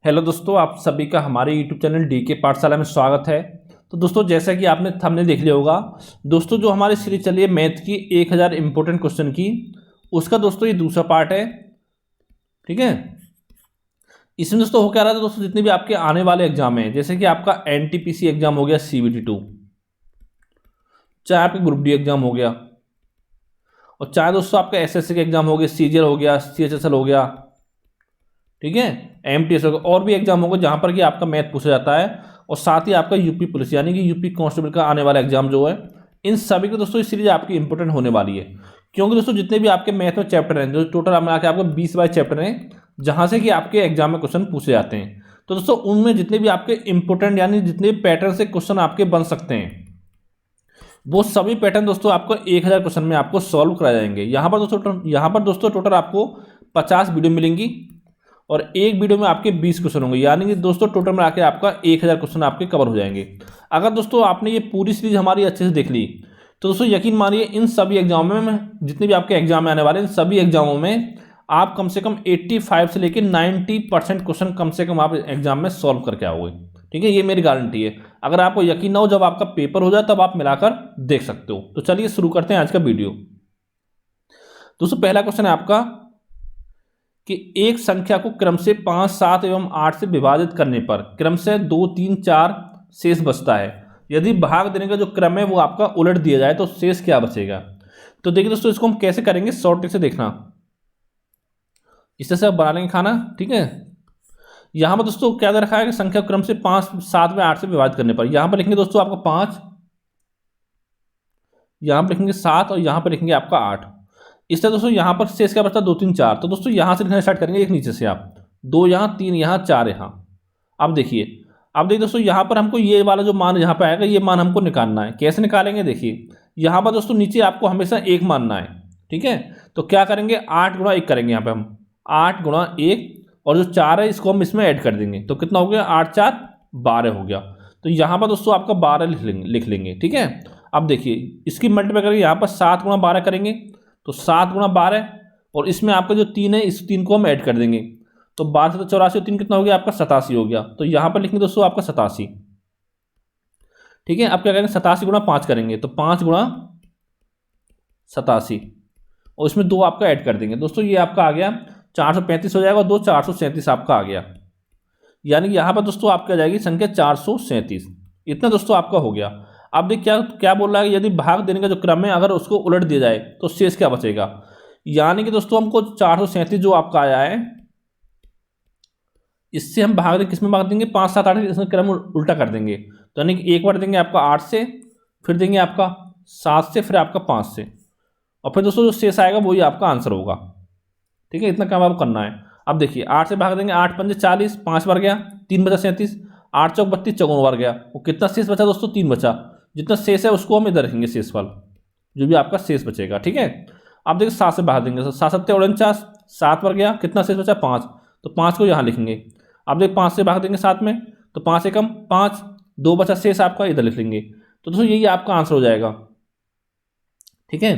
Hello दोस्तों, आप सभी का हमारे यूट्यूब चैनल डीके पाठशाला में स्वागत है। तो दोस्तों, जैसा कि आपने थंबनेल देख लिया होगा, दोस्तों जो हमारी सीरीज चली है मैथ की 1000 इंपॉर्टेंट क्वेश्चन की, उसका दोस्तों ये दूसरा पार्ट है। ठीक है, इसमें दोस्तों हो क्या रहा था दोस्तों, जितने भी आपके आने वाले एग्जाम हैं, जैसे कि आपका एनटीपीसी एग्जाम हो गया, CBT 2, चाहे आपके ग्रुप डी एग्जाम हो गया, और चाहे दोस्तों आपका SSC का एग्जाम हो गया, CGL हो गया, CHSL हो गया, ठीक है, MTS होगा, और भी एग्जाम होगा जहां पर कि आपका मैथ पूछा जाता है, और साथ ही आपका यूपी पुलिस यानी कि यूपी कांस्टेबल का आने वाला एग्जाम जो है, इन सभी के दोस्तों इस सीरीज आपकी इंपॉर्टेंट होने वाली है। क्योंकि दोस्तों जितने भी आपके मैथ में चैप्टर हैं, जो टोटल मिला के आपको 20 चैप्टर हैं, जहां से कि आपके एग्जाम में क्वेश्चन पूछे जाते हैं। तो दोस्तों उनमें जितने भी आपके इंपॉर्टेंट यानी जितने भी पैटर्न से क्वेश्चन आपके बन सकते हैं, वो सभी पैटर्न दोस्तों आपको 1000 क्वेश्चन में आपको सॉल्व कराए जाएंगे। यहाँ पर दोस्तों टोटल आपको 50 वीडियो मिलेंगी, और एक वीडियो में आपके 20 क्वेश्चन होंगे, यानी कि दोस्तों टोटल में आके आपका 1000 क्वेश्चन आपके कवर हो जाएंगे। अगर दोस्तों आपने ये पूरी सीरीज हमारी अच्छे से देख ली, तो दोस्तों यकीन मानिए इन सभी एग्जामों में, जितने भी आपके एग्जाम में आने वाले इन सभी एग्जामों में आप कम से कम 85 से लेकर 90% क्वेश्चन कम से कम आप एग्जाम में सॉल्व करके आओगे। ठीक है, ये मेरी गारंटी है। अगर आपको यकीन ना हो, जब आपका पेपर हो जाए तब आप मिलाकर देख सकते हो। तो चलिए शुरू करते हैं आज का वीडियो। दोस्तों पहला क्वेश्चन है आपका कि एक संख्या को क्रम से 5, 7 एवं 8 से विभाजित करने पर क्रम से 2, 3, 4 शेष बचता है। यदि भाग देने का जो क्रम है वो आपका उलट दिया जाए तो शेष क्या बचेगा। तो देखिए दोस्तों, इसको हम कैसे करेंगे, शॉर्ट ट्रिक से देखना। इस तरह से आप बना लेंगे खाना। ठीक है, यहां पर दोस्तों क्या दे रखा है कि संख्या क्रम से 5, 7 व 8 से विभाजित करने पर, यहां पर लिखेंगे दोस्तों आपका 5, यहां पर लिखेंगे 7 और यहां पर लिखेंगे आपका 8। इस तरह दोस्तों यहाँ पर शेष क्या बचता है, 2, 3, 4। तो दोस्तों यहाँ से लिखना स्टार्ट करेंगे, एक नीचे से आप 2 यहाँ, 3 यहाँ, 4 यहाँ। अब देखिए दोस्तों यहाँ पर हमको ये वाला जो मान यहाँ पे आएगा, ये मान हमको निकालना है। कैसे निकालेंगे, देखिए यहाँ पर दोस्तों नीचे आपको हमेशा 1 मानना है। ठीक है, तो क्या करेंगे, 8 गुणा 1 करेंगे। यहाँ पे हम 8 गुणा 1, और जो 4 है इसको हम इसमें ऐड कर देंगे, तो कितना हो गया, 8, 4, 12 हो गया। तो यहाँ पर दोस्तों आपका 12 लिख लेंगे। ठीक है, अब देखिए इसकी मल्टीप्लाई करेंगे, यहाँ पर 7 गुणा 12 करेंगे, तो 7 गुणा 12, और इसमें आपका जो 3 है, इस 3 को हम ऐड कर देंगे, तो 12 से तो 84, 3 कितना हो गया आपका 87 हो गया। तो यहाँ पर लिखेंगे दोस्तों आपका 87। ठीक है, अब क्या करेंगे, 87 गुणा 5 करेंगे, तो 5 गुणा 87, और इसमें 2 आपका ऐड कर देंगे। दोस्तों ये आपका आ गया 435 हो जाएगा, और 2 437 आपका आ गया। यानी कि यहाँ पर दोस्तों आपकी आ जाएगी संख्या 437। इतना दोस्तों आपका हो गया। अब देख क्या क्या बोल रहा है, यदि भाग देने का जो क्रम है अगर उसको उलट दिया जाए तो शेष क्या बचेगा। यानी कि दोस्तों हमको 437 जो आपका आया है, इससे हम भाग देंगे, किसमें भाग देंगे, 5, 7, 8, इसमें क्रम उल्टा कर देंगे। तो यानी कि एक बार देंगे आपका 8 से, फिर देंगे आपका 7 से, फिर आपका 5 से, और फिर दोस्तों जो शेष आएगा वही आपका आंसर होगा। ठीक है, इतना काम आपको करना है। अब देखिए 8 से भाग देंगे, 8 पंजे 40, 5 बार गया, 3 बचा 37, 8 चौक 32, चौगुन बार गया, वो कितना शेष बचा दोस्तों, 3 बचा। जितना शेष है उसको हम इधर रखेंगे, शेष वाला जो भी आपका शेष बचेगा। ठीक है, अब देखिए 7 से बाहर देंगे, तो 7 7 49, 7 पर गया, कितना शेष बचा, 5, तो 5 को यहाँ लिखेंगे। अब देखिए 5 से भाग देंगे 7 में, तो 5 एकम 5, 2 बचा शेष आपका, इधर लिख लेंगे। तो दोस्तों यही आपका आंसर हो जाएगा। ठीक है,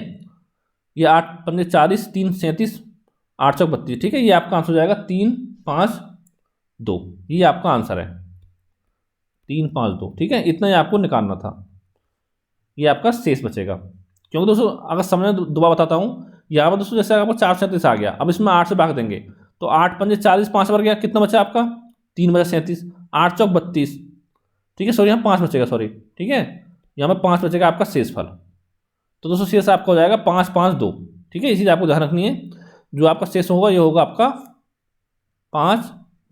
ये 8 पंजे 40, 3 37, 8 चौक 32। ठीक है, ये आपका आंसर हो जाएगा 3, 5, 2। ये आपका आंसर है 3, 5, 2। ठीक है, इतना ही आपको निकालना था, ये आपका शेष बचेगा। क्योंकि दोस्तों अगर समझना, दोबारा बताता हूँ, यहाँ पर दोस्तों जैसे आपको 437 आ गया, अब इसमें 8 से भाग देंगे, तो 8 पंजे 40, 5 बार गया, कितना बचा आपका, 3 बचा 37, 8 चौक 32। ठीक है, सॉरी यहाँ 5 बचेगा, सॉरी। ठीक है, यहाँ पर 5 बचेगा आपका शेष फल। तो दोस्तों शेष आपका हो जाएगा 5, 5, 2। ठीक है, इसीलिए आपको ध्यान रखनी है, जो आपका शेष होगा ये होगा आपका 5,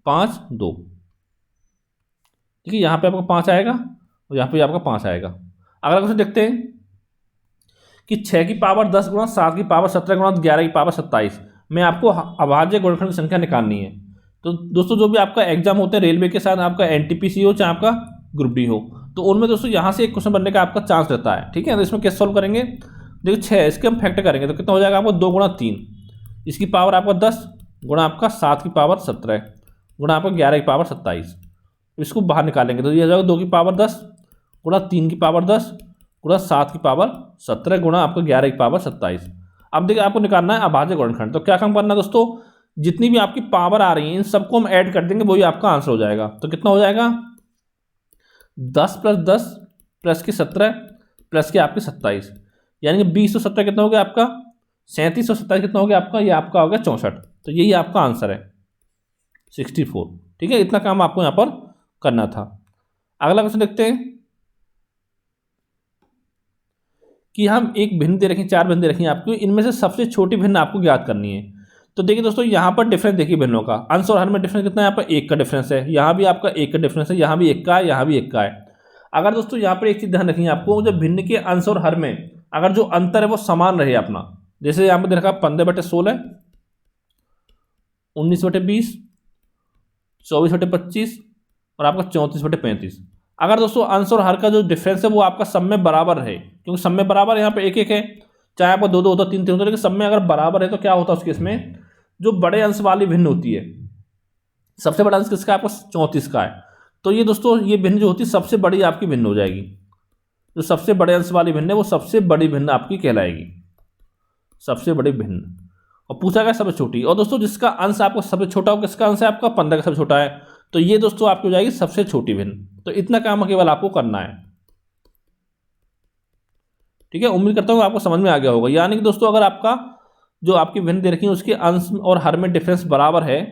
5, 2। ठीक है, यहाँ पे आपका 5 आएगा, और यहाँ पे आपका 5 आएगा। अगला क्वेश्चन देखते हैं कि 6 की पावर 10 गुणा 7 की पावर 17 गुणा 11 की पावर 27 में आपको अभाज्य गुणनखंड की संख्या निकालनी है। तो दोस्तों जो भी आपका एग्जाम होते हैं रेलवे के साथ, आपका एनटीपीसी हो चाहे आपका ग्रुप डी हो, तो उनमें दोस्तों यहाँ से एक क्वेश्चन बनने का आपका चांस रहता है। ठीक है, तो इसमें कैसे सॉल्व करेंगे, देखिए 6 इसके हम फैक्टर करेंगे, तो कितना हो जाएगा आपको 2 गुणा 3, इसकी पावर आपका 10 गुणा आपका 7 की पावर 17 गुणा आपका 11 की पावर 27। इसको बाहर निकालेंगे तो ये हो जाएगा 2 की पावर 10 गुणा 3 की पावर 10 गुणा 7 की पावर 17 गुणा आपको 11 की पावर 27। अब देखिए आपको निकालना है अभाज्य गुणनखंड। तो क्या काम करना है दोस्तों, जितनी भी आपकी पावर आ रही है इन सबको हम ऐड कर देंगे, वही आपका आंसर हो जाएगा। तो कितना हो जाएगा, 10 + 10 प्लस के 17 प्लस के आपके 27, यानी कि 2017 कितना हो गया आपका 37 और 27 कितना हो गया आपका, ये आपका हो गया 64। तो यही आपका आंसर है 64। ठीक है, इतना काम आपको यहाँ पर करना था। अगला क्वेश्चन देखते हैं कि हम एक भिन्न दे रखें, 4 भिन्न दे रखी हैं आपको, इनमें से सबसे छोटी भिन्न आपको ज्ञात करनी है। तो देखिए दोस्तों, यहाँ पर डिफरेंस देखिए भिन्नों का, अंश और हर में डिफरेंस कितना है, यहाँ पर 1 का डिफरेंस है, यहाँ भी आपका 1 का डिफरेंस है, यहाँ भी 1 का है, यहाँ भी 1 का है। अगर दोस्तों यहाँ पर एक चीज़ ध्यान रखनी है आपको, जो भिन्न के अंश और हर में अगर जो अंतर है वो समान रहे अपना, जैसे यहाँ पर दे रखा 15/16, 19/20, 24/25 और आपका 34/35। अगर दोस्तों अंश और हर का जो डिफरेंस है वो आपका सब में बराबर है, क्योंकि सब में बराबर यहाँ पे 1-1 है, चाहे आपका 2-2 होता, 3-3 होता, लेकिन सब में अगर बराबर है तो क्या होता है उस केस में, जो बड़े अंश वाली भिन्न होती है, सबसे बड़ा अंश किसका है आपका 34 का है, तो ये दोस्तों ये भिन्न जो होती है सबसे बड़ी आपकी भिन्न हो जाएगी। जो सबसे बड़े अंश वाली भिन्न है वो सबसे बड़ी भिन्न आपकी कहलाएगी, सबसे बड़ी भिन्न। और पूछा गया सबसे छोटी, और दोस्तों जिसका अंश आपको सबसे छोटा हो, किसका अंश है आपका 15 का सबसे छोटा है, तो ये दोस्तों आपकी हो जाएगी सबसे छोटी भिन्न। तो इतना काम केवल आपको करना है। ठीक है, उम्मीद करता हूँ आपको समझ में आ गया होगा। यानी कि दोस्तों अगर आपका जो आपकी भिन्न दे रखी है उसके अंश और हर में डिफरेंस बराबर है,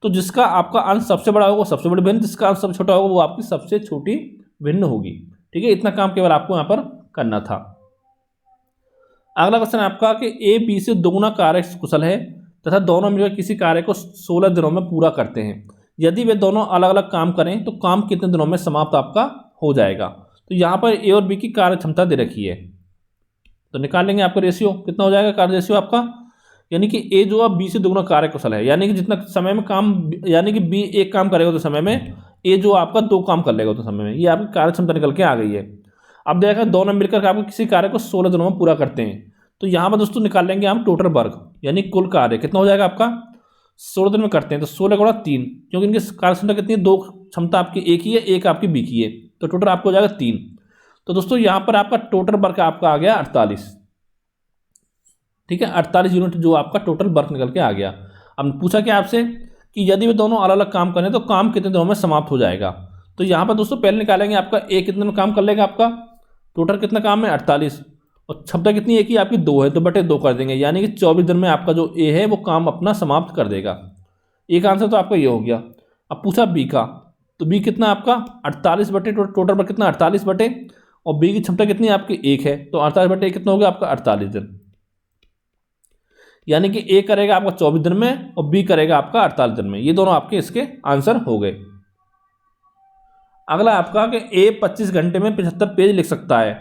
तो जिसका आपका अंश सबसे बड़ा होगा वो सबसे बड़ी भिन्न, जिसका अंश सबसे छोटा होगा वो आपकी सबसे छोटी भिन्न होगी। ठीक है, इतना काम केवल आपको यहाँ पर करना था। अगला क्वेश्चन आपका कि ए बी से दोगुना कार्य कुशल है तथा दोनों मिलकर किसी कार्य को 16 दिनों में पूरा करते हैं। यदि वे दोनों अलग अलग काम करें तो काम कितने दिनों में समाप्त आपका हो जाएगा। तो यहाँ पर ए और बी की कार्य क्षमता दे रखी है, तो निकाल लेंगे आपका रेशियो कितना हो जाएगा, कार्य रेशियो आपका, यानी कि ए जो है बी से दोगुना कार्य कुशल है, यानी कि जितना समय में काम, यानी कि बी एक काम करेगा तो समय में ए जो आपका 2 काम कर लेगा तो समय में, ये आपकी कार्य क्षमता निकल के आ गई है। अब देखा दोनों मिलकर आपको किसी कार्य को 16 दिनों में पूरा करते हैं, तो यहाँ पर दोस्तों निकाल लेंगे हम टोटल वर्क, यानी कुल कार्य कितना हो जाएगा आपका 16 दिन में करते हैं, तो 16 गुणा 3, क्योंकि इनकी कार्य क्षमता कितनी है, 2 क्षमता आपकी एक ही है, एक आपकी बी की है, तो टोटल आपको हो जाएगा 3। तो दोस्तों यहाँ पर आपका टोटल वर्क आपका आ गया 48। ठीक है, 48 यूनिट जो आपका टोटल वर्क निकल के आ गया। अब पूछा क्या आपसे कि यदि वे दोनों अलग अलग काम करें तो काम कितने दिनों में समाप्त हो जाएगा। तो यहाँ पर दोस्तों पहले निकालेंगे आपका ए कितने में काम कर लेगा, आपका टोटल कितना काम है 48, और क्षमता कितनी है कि आपकी 2 है, तो बटे 2 कर देंगे, यानी कि 24 दिन में आपका जो ए है वो काम अपना समाप्त कर देगा। एक आंसर तो आपका ये हो गया। अब पूछा बी का, तो बी कितना आपका 48 बटे टोटल पर कितना 48 बटे, और बी की क्षमता कितनी आपकी 1 है, तो 48 बटे कितना हो गया आपका 48 दिन, यानी कि ए करेगा आपका 24 दिन में और बी करेगा आपका 48 दिन में। ये दोनों आपके इसके आंसर हो गए। अगला आपका कि ए 25 घंटे में 75 पेज लिख सकता है,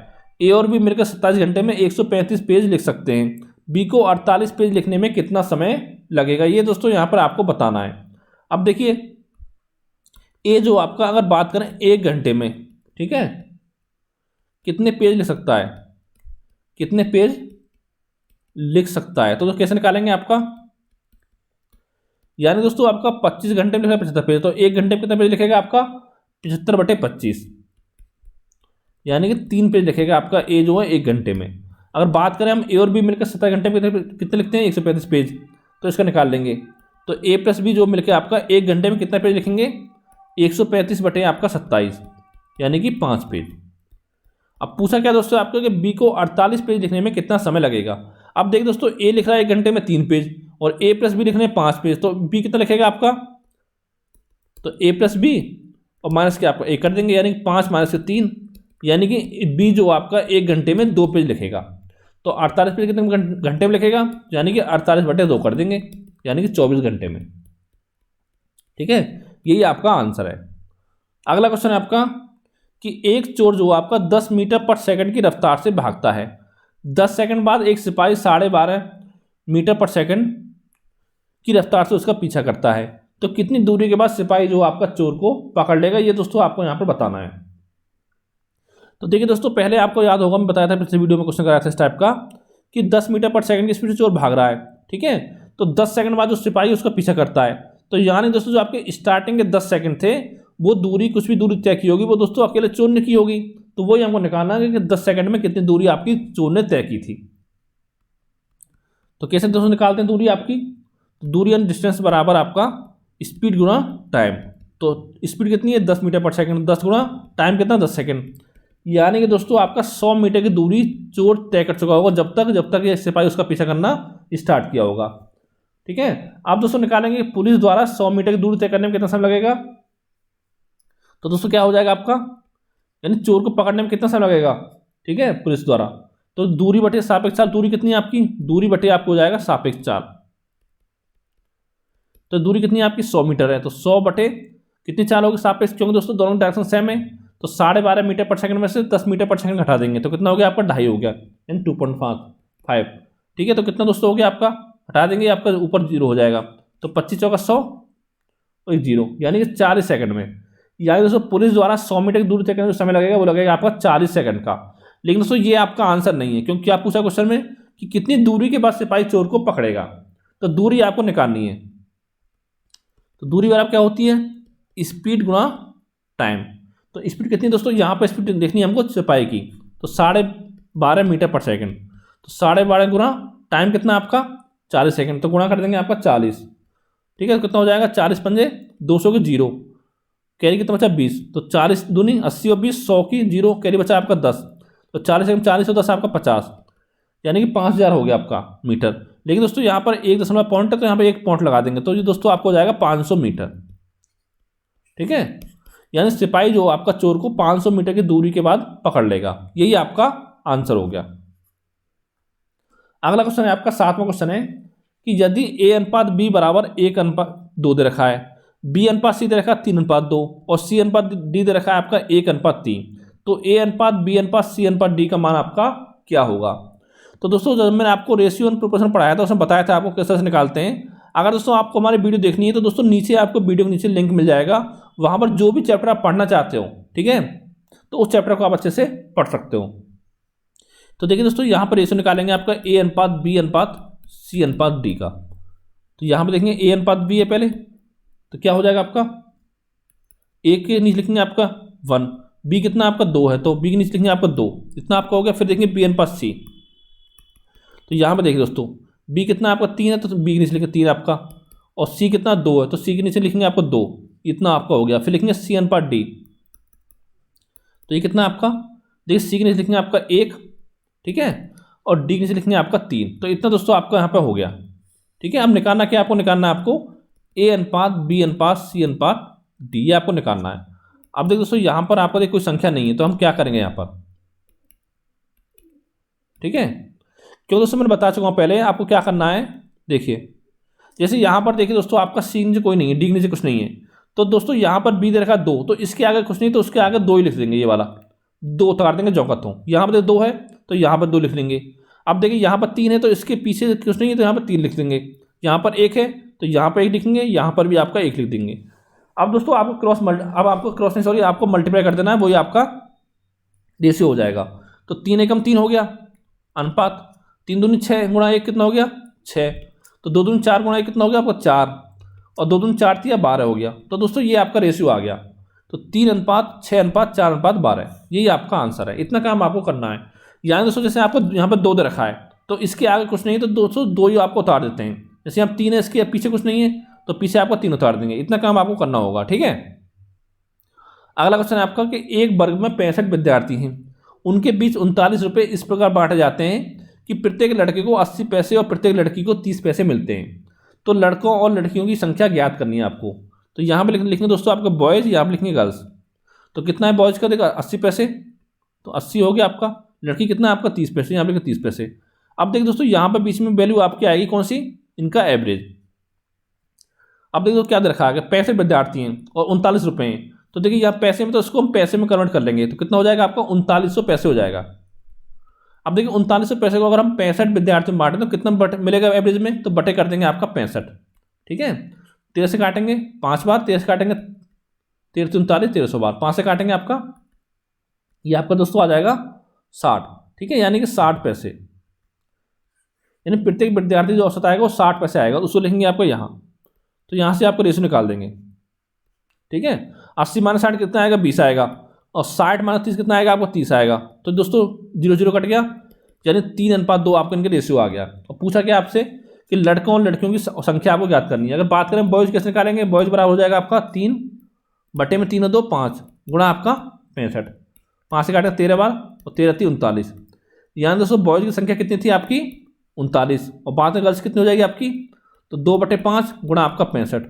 ए और बी मिलकर 27 घंटे में 135 पेज लिख सकते हैं, बी को 48 पेज लिखने में कितना समय लगेगा, ये दोस्तों यहाँ पर आपको बताना है। अब देखिए ए जो आपका अगर बात करें 1 घंटे में, ठीक है, कितने पेज लिख सकता है, कितने पेज लिख सकता है, तो कैसे निकालेंगे आपका, यानी दोस्तों आपका 25 घंटे में लिखेगा 75 पेज, तो 1 घंटे में कितना पेज लिखेगा आपका 75 बटे 25, यानी कि 3 पेज लिखेगा आपका ए जो है 1 घंटे में। अगर बात करें हम ए और बी मिलकर 27 घंटे में कितने लिखते हैं 135 पेज, तो इसका निकाल लेंगे, तो ए प्लस बी जो मिलकर आपका 1 घंटे में कितना पेज लिखेंगे 135 बटे आपका 27, यानी कि 5 पेज। अब पूछा क्या दोस्तों आपको कि बी को 48 पेज लिखने में कितना समय लगेगा। अब देखिए दोस्तों ए लिख रहा है 1 घंटे में 3 पेज और ए प्लस बी लिखने में 5 पेज, तो बी कितना लिखेगा आपका, तो ए प्लस बी और माइनस के आपका 1 कर देंगे, यानी कि 5 माइनस के 3, यानी कि बी जो आपका 1 घंटे में 2 पेज लिखेगा, तो 48 पेज कितने घंटे में लिखेगा, यानी कि 48 बटे 2 कर देंगे, यानी कि 24 घंटे में। ठीक है, यही आपका आंसर है। अगला क्वेश्चन है आपका कि एक चोर जो आपका 10 मीटर पर सेकंड की रफ्तार से भागता है, 10 सेकंड बाद एक सिपाही 12.5 मीटर पर सेकंड की रफ्तार से उसका पीछा करता है, तो कितनी दूरी के बाद सिपाही जो आपका चोर को पकड़ लेगा, ये दोस्तों आपको यहाँ पर बताना है। तो देखिए दोस्तों पहले आपको याद होगा मैं बताया था पिछले वीडियो में क्वेश्चन कराया था इस टाइप का कि 10 मीटर पर सेकंड की स्पीड से चोर भाग रहा है, ठीक है, तो 10 सेकंड बाद जो सिपाही उसका पीछा करता है, तो यानी दोस्तों जो आपके स्टार्टिंग के 10 सेकंड थे वो दूरी कुछ भी दूरी तय की होगी वो दोस्तों अकेले चोर ने की होगी, तो वही हमको निकालना है कि 10 सेकंड में कितनी दूरी आपकी चोर ने तय की थी। तो कैसे दोस्तों निकालते हैं दूरी आपकी, तो दूरी यानी डिस्टेंस बराबर आपका स्पीड गुणा टाइम। तो स्पीड कितनी है 10 मीटर पर सेकंड, 10 गुणा टाइम कितना 10 सेकंड। यानी कि दोस्तों आपका 100 मीटर की दूरी चोर तय कर चुका होगा जब तक ये सिपाही उसका पीछा करना स्टार्ट किया होगा। ठीक है, आप दोस्तों निकालेंगे पुलिस द्वारा 100 मीटर की दूरी तय करने में कितना समय लगेगा। तो दोस्तों क्या हो जाएगा आपका, यानी चोर को पकड़ने में कितना समय लगेगा। ठीक है, पुलिस द्वारा, तो दूरी बटे सापेक्ष चाल, दूरी कितनी है आपकी, दूरी बटे आपको हो जाएगा सापेक्ष चाल। तो दूरी कितनी है आपकी 100 मीटर है, तो 100 बटे कितनी चाल होगी सापेक्ष, क्योंकि दोस्तों दोनों डायरेक्शन सेम है। तो 12.5 मीटर पर सेकंड में से 10 मीटर पर सेकंड घटा देंगे तो कितना हो गया आपका 2.5 हो गया, यानी 2.5। ठीक है, तो कितना दोस्तों हो गया आपका, हटा देंगे आपका ऊपर 0 हो जाएगा। तो 25 चौका 100 और 0, यानी कि 40 सेकंड में। यानी दोस्तों पुलिस द्वारा 100 मीटर की दूरी तय करने में समय लगेगा वो लगेगा आपका 40 सेकंड का। लेकिन दोस्तों ये आपका आंसर नहीं है, क्योंकि आप पूछा क्वेश्चन में कि कितनी दूरी के बाद सिपाही चोर को पकड़ेगा। तो दूरी आपको निकालनी है। तो दूरी बराबर क्या होती है, स्पीड गुणा टाइम। तो स्पीड कितनी दोस्तों, यहाँ पर स्पीड देखनी है हमको सिपाही की, तो 12.5 मीटर पर सेकंड। तो 12.5 गुणा टाइम कितना आपका 40 सेकंड, तो गुणा कर देंगे आपका 40। ठीक है, कितना हो जाएगा 40 पंजे 200 के 0, कैरी कितना बचा 20। तो 40 दूनी 80 और 20, 100 की 0, कैरी बचा आपका 10। तो 40 और 10 आपका 50, यानी कि 5000 हो गया आपका मीटर। लेकिन दोस्तों यहाँ पर 1 दशमलव पॉइंट है, तो यहाँ पर 1 पॉइंट लगा देंगे, तो ये दोस्तों आपको हो जाएगा 500 मीटर। ठीक है, यानी सिपाही जो आपका चोर को 500 मीटर की दूरी के बाद पकड़ लेगा। यही आपका आंसर हो गया। अगला क्वेश्चन है आपका 7वां क्वेश्चन है कि यदि a अनुपात b बराबर 1:2 दे रखा है, b अनुपात c दे रखा है 3:2 और c अनुपात d दे रखा है आपका 1:3, तो a अनुपात b अनुपात c अनुपात d का मान आपका क्या होगा। तो दोस्तों जब मैंने आपको रेशियो एंड प्रोपोर्शन पढ़ाया था उसमें बताया था आपको कैसे से निकालते हैं। अगर दोस्तों आपको हमारी वीडियो देखनी है तो दोस्तों नीचे आपको वीडियो के नीचे लिंक मिल जाएगा, वहाँ पर जो भी चैप्टर आप पढ़ना चाहते हो, ठीक है, तो उस चैप्टर को आप अच्छे से पढ़ सकते हो। तो देखिए दोस्तों यहाँ पर रेशियो निकालेंगे आपका a अनुपात b अनुपात c अनुपात d का। तो यहाँ पर देखेंगे a अनुपात b है पहले, तो क्या हो जाएगा आपका a के नीचे लिखेंगे आपका 1, b कितना आपका 2 है तो b के नीचे लिखेंगे आपका 2, इतना आपका हो गया। फिर देखेंगे b अनुपात c, तो यहाँ पर देखिए दोस्तों b कितना आपका 3 है तो b के नीचे लिखेंगे 3 आपका, और c कितना 2 है तो c के नीचे लिखेंगे आपको 2, इतना आपका हो गया। फिर लिखेंगे c अनुपात d, तो ये कितना आपका देखिए c के नीचे लिखेंगे आपका 1, ठीक है, और d के नीचे लिखेंगे आपका 3, तो इतना दोस्तों आपका यहाँ पे हो गया। ठीक है, अब निकालना क्या आपको, निकालना है आपको a अनुपात b अनुपात c अनुपात d, ये आपको निकालना है। अब देखिए दोस्तों यहाँ पर आपका कोई संख्या नहीं है तो हम क्या करेंगे यहाँ पर, ठीक है, क्यों दोस्तों मैंने बता चुका हूँ पहले आपको क्या करना है। देखिए जैसे यहाँ पर देखिए दोस्तों आपका c नीचे कोई नहीं है, d के नीचे कुछ नहीं है, तो दोस्तों यहाँ पर b दे रखा 2, तो इसके आगे कुछ नहीं तो उसके आगे 2 ही लिख देंगे, ये वाला 2 उतार देंगे चौकत्तों। यहाँ पर 2 है तो यहाँ पर 2 लिख लेंगे। अब देखिए यहाँ पर 3 है तो इसके पीछे कुछ नहीं है तो यहाँ पर 3 लिख देंगे। यहाँ पर 1 है तो यहाँ पर 1 लिखेंगे, यहाँ पर भी आपका 1 लिख देंगे। अब दोस्तों आपको मल्टीप्लाई कर देना है, वही आपका रेशियो हो जाएगा। तो 3 एकम 3 हो गया अनुपात, 3 दूनी 6 गुणा 1 कितना हो गया 6, तो 2 दूनी 4 गुणा 1 कितना हो गया आपका 4, और 2 दूनी 4 थी या 12 हो गया। तो दोस्तों ये आपका रेशियो आ गया, तो 3:6:4:12, यही आपका आंसर है। इतना काम आपको करना है। यानी दोस्तों जैसे आपको यहाँ पर 2 दे रखा है तो इसके आगे कुछ नहीं है तो दोस्तों 2 ही आपको उतार देते हैं। जैसे यहाँ 3 है इसके पीछे कुछ नहीं है तो पीछे आपको 3 उतार देंगे। इतना काम आपको करना होगा, ठीक है। अगला क्वेश्चन है आपका कि एक वर्ग में 65 विद्यार्थी हैं, उनके बीच 39 रुपये इस प्रकार बांटे जाते हैं कि प्रत्येक लड़के को 80 पैसे और प्रत्येक लड़की को 30 पैसे मिलते हैं। तो लड़कों और लड़कियों की संख्या ज्ञात करनी है आपको। तो यहाँ पर लिखेंगे दोस्तों आपका बॉयज़, यहाँ पर लिखेंगे गर्ल्स। तो कितना है बॉयज़ का, देखा 80 पैसे, तो 80 हो गया आपका। लड़की कितना आपका 30 पैसे, यहाँ पे 30 पैसे। अब देखिए दोस्तों यहाँ पर बीच में वैल्यू आपकी आएगी कौन सी, इनका एवरेज। अब देखिए क्या दे रखा है, 65 विद्यार्थी हैं और 39 रुपये हैं, तो देखिए यहाँ पैसे में तो इसको हम पैसे में कन्वर्ट कर लेंगे, तो कितना हो जाएगा आपका 3900 पैसे हो जाएगा। अब देखिए 3900 पैसे को अगर हम 65 विद्यार्थी में बांटें तो कितना मिलेगा एवरेज में, तो बटे कर देंगे आपका 65, ठीक है। 13 से काटेंगे 5 बार, 13 से काटेंगे 13 से 39, 1300 बार, 5 से काटेंगे आपका, ये आपका दोस्तों आ जाएगा 60, ठीक है, यानी कि 60 पैसे। यानी प्रत्येक विद्यार्थी जो औसत आएगा वो 60 पैसे आएगा, उसको लिखेंगे आपको यहाँ। तो यहाँ से आपको रेशियो निकाल देंगे, ठीक है। 80 - 60 कितना आएगा 20 आएगा, और 60 - 30 कितना आएगा आपको 30 आएगा। तो दोस्तों 0 0 कट गया, यानी 3:2 आपका इनका रेशियो आ गया। और पूछा क्या आपसे कि लड़कों और लड़कियों की संख्या आपको ज्ञात करनी है। अगर बात करें बॉयज़ कैसे निकालेंगे, बॉयज़ बराबर हो जाएगा आपका 3/3 और 2 5 गुणा आपका 65, 5 से काटेगा 13 बार और 13 3 39। यहाँ दोस्तों बॉयज़ की संख्या कितनी थी आपकी 39, और बात में गर्ल्स कितनी हो जाएगी आपकी, तो 2/5 गुणा आपका 65,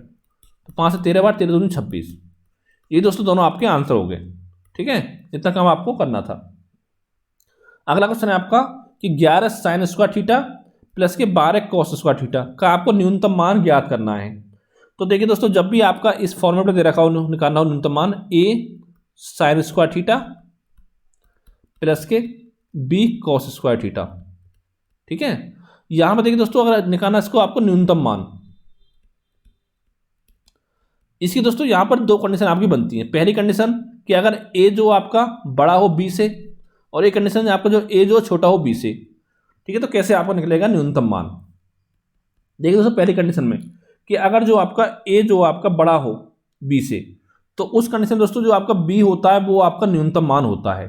तो 5 से 13 बार 13 दूनी 26। ये दोस्तों दोनों आपके आंसर हो गए। ठीक है, इतना काम आपको करना था। अगला क्वेश्चन है आपका कि 11 sin स्क्वायर थीटा प्लस के 12 cos स्क्वायर थीटा का आपको न्यूनतम मान ज्ञात करना है। तो देखिए दोस्तों, जब भी आपका इस फॉर्मेट में दे रखा हो निकालना हो न्यूनतम मान a sin square theta plus के b cos स्क्वायर थीटा। ठीक है, यहां पर देखिए दोस्तों, अगर निकालना इसको आपको न्यूनतम मान, इसकी दोस्तों यहां पर दो कंडीशन आपकी बनती है। पहली कंडीशन कि अगर a जो आपका बड़ा हो b से, और एक कंडीशन आपका जो a जो छोटा हो b से। ठीक है, तो कैसे आपको निकलेगा न्यूनतम मान। देखिए दोस्तों, पहली कंडीशन में कि अगर जो आपका a जो आपका बड़ा हो b से, तो उस कंडीशन दोस्तों जो आपका b होता है वो आपका न्यूनतम मान होता है।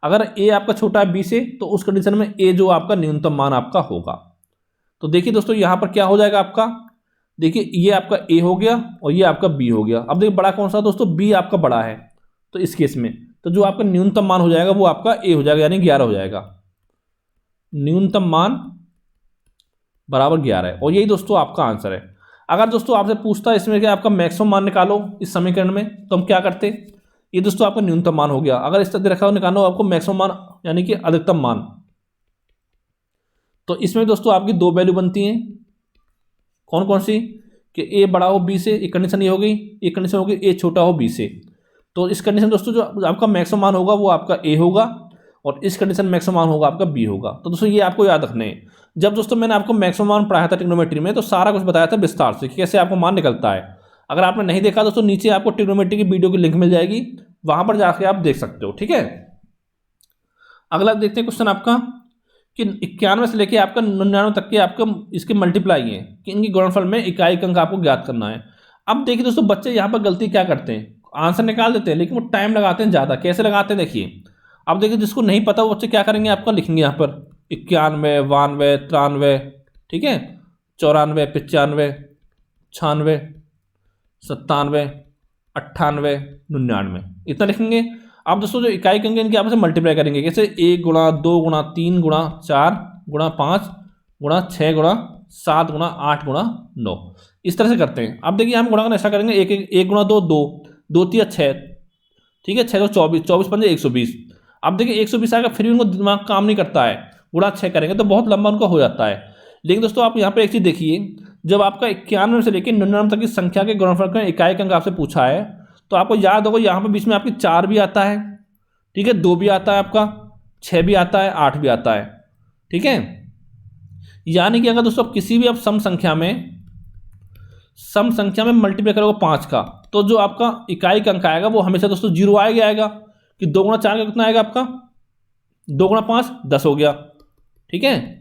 अगर a आपका छोटा है b से, तो उस कंडीशन में a जो आपका न्यूनतम मान आपका होगा। तो देखिए दोस्तों, यहां पर क्या हो जाएगा आपका, देखिए ये आपका a हो गया और ये आपका b हो गया। अब देखिए बड़ा कौन सा दोस्तों, b आपका बड़ा है, तो इस केस में तो जो आपका न्यूनतम मान हो जाएगा वो आपका a हो जाएगा, यानी 11 हो जाएगा। न्यूनतम मान बराबर 11 है, और यही दोस्तों आपका आंसर है। अगर दोस्तों आपसे पूछता है इसमें कि आपका मैक्सिमम मान निकालो इस समीकरण में, तो हम क्या करते, ये दोस्तों आपका न्यूनतम मान हो गया। अगर इस तरह रखा हो निकालो आपको मैक्सिमम मान यानी कि अधिकतम मान, तो इसमें दोस्तों आपकी दो वैल्यू बनती हैं। कौन कौन सी, कि a बड़ा हो b से, एक कंडीशन ये हो गई, एक कंडीशन हो गई a छोटा हो b से। तो इस कंडीशन दोस्तों जो आपका मैक्सिमम मान होगा वो आपका a होगा, और इस कंडीशन मैक्सिमम मान होगा आपका b होगा। तो दोस्तों ये आपको याद रखने हैं। जब दोस्तों मैंने आपको मैक्सिमम मान पढ़ाया था ट्रिग्नोमेट्री में, तो सारा कुछ बताया था विस्तार से कि कैसे आपको मान निकलता है। अगर आपने नहीं देखा दोस्तों, नीचे आपको ट्रिग्नोमेट्री की वीडियो की लिंक मिल जाएगी, वहां पर जाके आप देख सकते हो। ठीक है, अगला देखते हैं क्वेश्चन आपका कि 91 से लेके आपका 99 तक के आपका इसके मल्टीप्लाई हैं कि इनकी गुणनफल में इकाई अंक आपको ज्ञात करना है। अब देखिए दोस्तों, बच्चे यहाँ पर गलती क्या करते हैं, आंसर निकाल देते हैं लेकिन वो टाइम लगाते हैं ज़्यादा। कैसे लगाते हैं देखिए, अब देखिए जिसको नहीं पता वो बच्चे क्या करेंगे, आपका लिखेंगे यहाँ पर 91 92 93, ठीक है, 94 95 96 97 98 99, इतना लिखेंगे। अब दोस्तों जो इकाई अंक इनके आपस में मल्टीप्लाई करेंगे, कैसे 1 गुणा 2 गुणा 3 गुणा 4 गुणा 5 गुणा 6 गुणा 7 गुणा 8 गुणा 9, इस तरह से करते हैं। अब देखिए हम गुणा ऐसा करेंगे, एक गुणा 2 2 2 3 6, ठीक है, 6 तो 24 24 पंजे 120। अब देखिए 120 आएगा, फिर भी उनको दिमाग काम नहीं करता है, गुणा 6 करेंगे तो बहुत लंबा उनका हो जाता है। लेकिन दोस्तों आप यहाँ पर एक चीज़ देखिए, जब आपका 91 से लेकर 99 तक की संख्या के गुणनफल का इकाई अंक आपसे पूछा है, तो आपको याद होगा यहाँ पर बीच में आपकी 4 भी आता है, ठीक है, 2 भी आता है, आपका 6 भी आता है, 8 भी आता है। ठीक है, यानी कि अगर दोस्तों आप किसी भी आप सम संख्या में मल्टीप्लाई करोगे 5 का, तो जो आपका इकाई का अंक आएगा वो हमेशा दोस्तों 0 आएगा कि 2 गुणा 4 का कितना आएगा आपका, 2 गुणा 5 10 हो गया, ठीक है,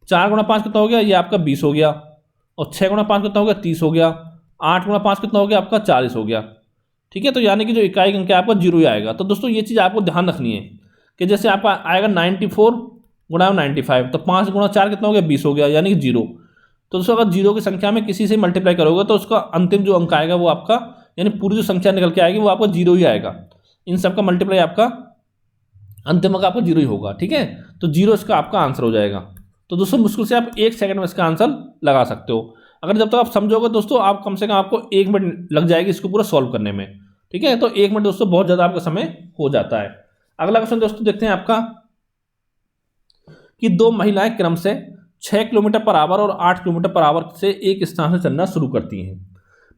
4 गुणा 5 कितना हो गया, ये आपका 20 हो गया, और 6 गुणा 5 कितना हो गया, 30 हो गया, 8 गुणा 5 कितना हो गया आपका, 40 हो गया। ठीक है, तो यानी कि जो इकाई अंक है आपका 0 ही आएगा। तो दोस्तों ये चीज़ आपको ध्यान रखनी है कि जैसे आपका आएगा 94 गुणा 95, तो 5 गुणा 4 कितना हो गया, 20 हो गया, यानी कि 0। तो दोस्तों अगर 0 की संख्या में किसी से मल्टीप्लाई करोगे तो उसका अंतिम जो अंक आएगा वो आपका, यानी पूरी जो संख्या निकल के आएगी वो आपका 0 ही आएगा। इन सब का मल्टीप्लाई आपका अंतिम अंक आपका 0 ही होगा। ठीक है, तो 0 इसका आपका आंसर हो जाएगा। तो दोस्तों मुश्किल से आप 1 सेकंड में इसका आंसर लगा सकते हो। अगर जब तक आप समझोगे दोस्तों, आप कम से कम आपको 1 मिनट लग जाएगी इसको पूरा सॉल्व करने में। ठीक है, तो 1 मिनट दोस्तों बहुत ज़्यादा आपका समय हो जाता है। अगला क्वेश्चन दोस्तों देखते हैं आपका कि 2 महिलाएं क्रम से 6 किलोमीटर पर आवर और 8 किलोमीटर पर आवर से एक स्थान से चलना शुरू करती हैं।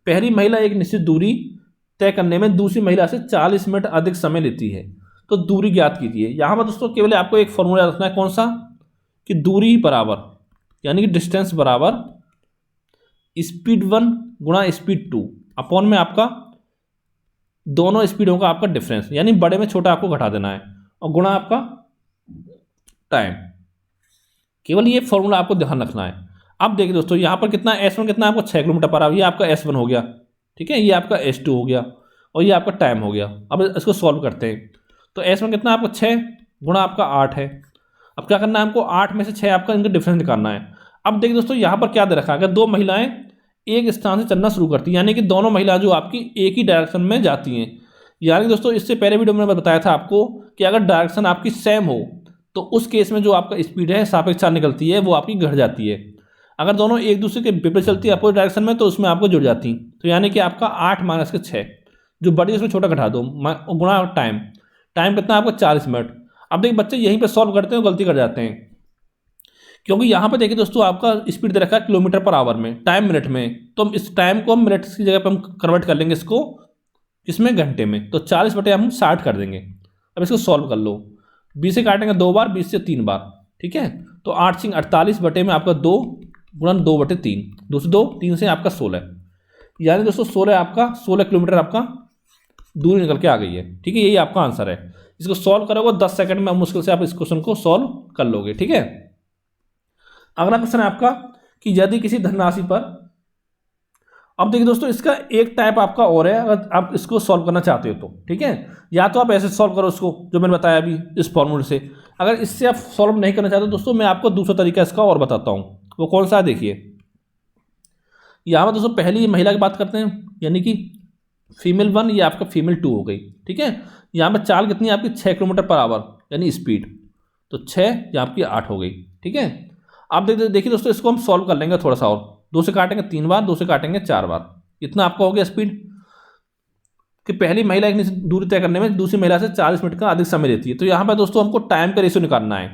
पहली महिला एक निश्चित दूरी तय करने में दूसरी महिला से 40 मिनट अधिक समय लेती है, तो दूरी ज्ञात कीजिए। यहाँ पर दोस्तों केवल आपको एक फॉर्मूला रखना है, कौन सा, कि दूरी बराबर यानी कि डिस्टेंस बराबर स्पीड 1 गुणा स्पीड 2 अपॉन में आपका दोनों स्पीडों का आपका डिफरेंस, यानी बड़े में छोटा आपको घटा देना है, और गुणा आपका टाइम। केवल ये फॉर्मूला आपको ध्यान रखना है। अब देखिए दोस्तों यहाँ पर कितना S1 कितना आपको 6 किलोमीटर पर आवर, ये आपका S1 हो गया, ठीक है, ये आपका S2 हो गया, और ये आपका टाइम हो गया। अब इसको सॉल्व करते हैं, तो S1 कितना आपको 6 गुणा आपका 8 है। अब क्या करना है हमको, 8 में से 6 आपका इनका डिफरेंस निकालना है। अब देखिए दोस्तों यहाँ पर क्या दे रखा है, अगर दो महिलाएं एक स्थान से चलना शुरू करती हैं, यानी कि दोनों महिला जो आपकी एक ही डायरेक्शन में जाती हैं, यानी कि दोस्तों इससे पहले वीडियो में बताया था आपको कि अगर डायरेक्शन आपकी सेम हो तो उस केस में जो आपका स्पीड है सापेक्ष चाल निकलती है वो आपकी घट जाती है। अगर दोनों एक दूसरे के विपरीत चलती है अपोजिट डायरेक्शन में तो उसमें आपको जुड़ जाती, तो यानी कि आपका 8 - के 6 जो बड़ी है उसमें छोटा घटा दो गुणा टाइम, टाइम कितना आपका 40 मिनट। अब देखिए बच्चे यहीं पे सॉल्व करते हैं और गलती कर जाते हैं, क्योंकि यहाँ पे देखिए दोस्तों आपका स्पीड दे रखा है किलोमीटर पर आवर में, टाइम मिनट में, तो हम इस टाइम को हम मिनट की जगह पर हम कन्वर्ट कर लेंगे इसको इसमें घंटे में, तो 40 बटे हम 60 कर देंगे। अब इसको सॉल्व कर लो, 20 से काटेंगे 2 बार, 20 से 3 बार, ठीक है, तो 8 सिंह 48 बटे में आपका 2 गुणा 2 बटे 3, 2 से 2, 3 से आपका 16, यानी दोस्तों 16 आपका 16 किलोमीटर आपका दूरी निकल के आ गई है। ठीक है, यही आपका आंसर है। इसको सॉल्व करोगे 10 सेकंड में मुश्किल से आप इस क्वेश्चन को सॉल्व कर लोगे। ठीक है, अगला क्वेश्चन है आपका कि यदि किसी धनराशि पर, अब देखिए दोस्तों इसका एक टाइप आपका और है, अगर आप इसको सॉल्व करना चाहते हो तो ठीक है, या तो आप ऐसे सॉल्व करो इसको जो मैंने बताया अभी इस फॉर्मूले से। अगर इससे आप सॉल्व नहीं करना चाहते दोस्तों मैं आपको दूसरा तरीका इसका और बताता हूँ, वो कौन सा है देखिए। यहाँ पर दोस्तों पहली महिला की बात करते हैं, यानी कि फीमेल 1 ये आपका फीमेल 2 हो गई। ठीक है, यहाँ पर चाल कितनी है आपकी 6 किलोमीटर पर आवर यानी स्पीड, तो 6 यहाँ आपकी 8 हो गई। ठीक है, आप देखिए दोस्तों इसको हम सॉल्व कर लेंगे थोड़ा सा और, 2 से काटेंगे 3 बार, 2 से काटेंगे 4 बार, इतना आपका हो गया स्पीड कि पहली महिला एक दूरी तय करने में दूसरी महिला से 40 मिनट का अधिक समय लेती है। तो यहाँ पर दोस्तों हमको टाइम का रेशियो निकालना है।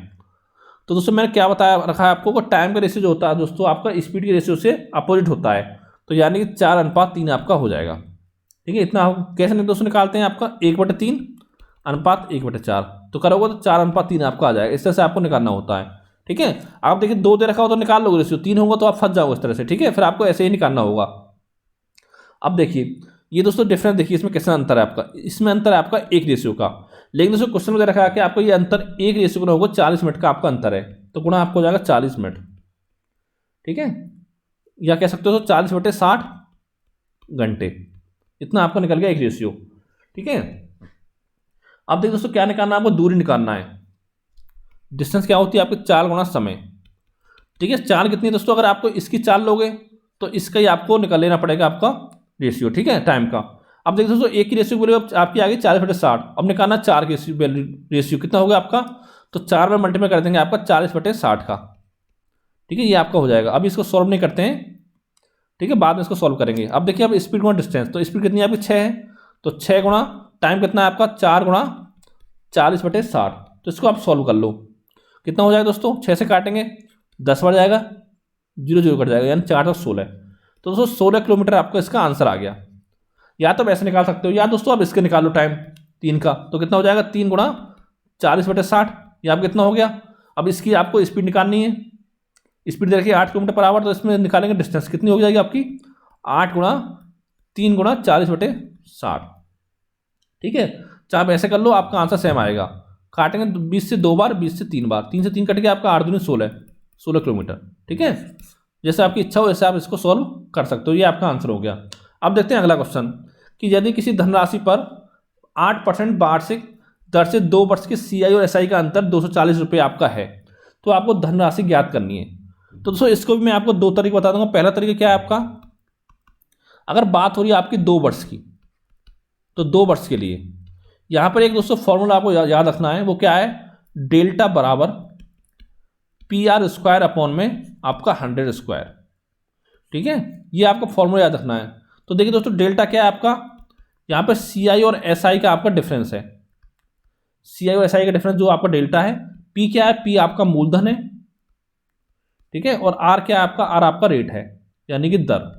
तो दोस्तों मैंने क्या बताया रखा है आपको कि टाइम का रेशियो जो होता है दोस्तों आपका स्पीड के रेशियो से अपोजिट होता है, तो यानी कि 4:3 आपका हो जाएगा। ठीक है, इतना कैसे दोस्तों निकालते हैं, आपका 1/3 अनुपात 1/4, तो करोगे तो 4:3 आपका आ जाएगा। इस तरह से आपको निकालना होता है। ठीक है, आप देखिए 2 दे रखा हो तो निकाल लोगे रेशियो, 3 होगा तो आप फंस जाओगे इस तरह से। ठीक है, फिर आपको ऐसे ही निकालना होगा। अब देखिए ये दोस्तों डिफरेंस देखिए इसमें कैसा अंतर है आपका, इसमें अंतर है आपका 1 रेशियो का, लेकिन दोस्तों क्वेश्चन में दे रखा है कि आपको ये अंतर 1 रेशियो का होगा, 40 मिनट का आपका अंतर है, तो गुणा आपको हो जाएगा 40 मिनट। ठीक है, या कह सकते हो 40 बटे 60 घंटे, इतना आपका निकल गया 1 रेशियो। ठीक है, अब देखिए दोस्तों क्या निकालना है आपको, दूरी निकालना है। डिस्टेंस क्या होती है आपकी 4 गुणा समय। ठीक है, चाल कितनी है दोस्तों, अगर आपको इसकी चाल लोगे तो इसका ही आपको निकाल लेना पड़ेगा आपका रेशियो। ठीक है, टाइम का। अब देखिए दोस्तों एक की रेशियो बोले आपकी आ गई 40 बटे 60, अब निकालना 4 की रेशियो कितना होगा आपका, तो 4 में मल्टीप्लाई कर देंगे आपका 40 बटे 60 का। ठीक है, ये आपका हो जाएगा। अब इसको सॉल्व नहीं करते हैं, ठीक है, बाद में इसको सॉल्व करेंगे। अब देखिए अब स्पीड गुणा डिस्टेंस, तो स्पीड कितनी है आपकी 6 है, तो 6 गुणा टाइम कितना है आपका 4 गुणा 40 बटे 60, तो इसको आप सॉल्व कर लो कितना हो जाएगा दोस्तों, 6 से काटेंगे 10 बढ़ जाएगा, 0 0 कट जाएगा, यानी 4 तो 16, तो दोस्तों 16 किलोमीटर आपको इसका आंसर आ गया। या तो वैसे निकाल सकते हो, या दोस्तों आप इसके निकाल लो टाइम 3 का, तो कितना हो जाएगा 3 गुणा 40 बटे 60, ये आप कितना हो गया। अब इसकी आपको स्पीड निकालनी है, स्पीड देखिए 8 किलोमीटर पर आवर, तो इसमें निकालेंगे डिस्टेंस कितनी हो जाएगी आपकी 8 गुणा 3 गुणा 40 बटे 60। ठीक है, चाहे आप ऐसे कर लो आपका आंसर सेम आएगा। काटेंगे 20 से 2 बार, 20 से 3 बार, 3 से 3 कट गया आपका 8 दूनी 16 किलोमीटर। ठीक है, जैसे आपकी इच्छा हो वैसे आप इसको सॉल्व कर सकते हो, ये आपका आंसर हो गया। अब देखते हैं अगला क्वेश्चन कि यदि किसी धनराशि पर 8% वार्षिक दर से 2 वर्ष के CI और SI का अंतर 240 रुपये आपका है, तो आपको धनराशि ज्ञात करनी है। तो दोस्तों इसको भी मैं आपको 2 तरीके बता दूंगा। पहला तरीका क्या है आपका, अगर बात हो रही है आपकी 2 वर्ष की, तो 2 वर्ष के लिए यहाँ पर एक दोस्तों फॉर्मूला आपको याद रखना है, वो क्या है, डेल्टा बराबर PR² अपॉन में आपका 100 स्क्वायर। ठीक है, ये आपका फॉर्मूला याद रखना है। तो देखिए दोस्तों डेल्टा क्या है आपका, यहाँ पर CI और SI का आपका डिफरेंस है, CI और SI का डिफरेंस जो आपका डेल्टा है। P क्या है, P आपका मूलधन है। ठीक है, और R क्या है आपका, R आपका रेट है यानी कि दर।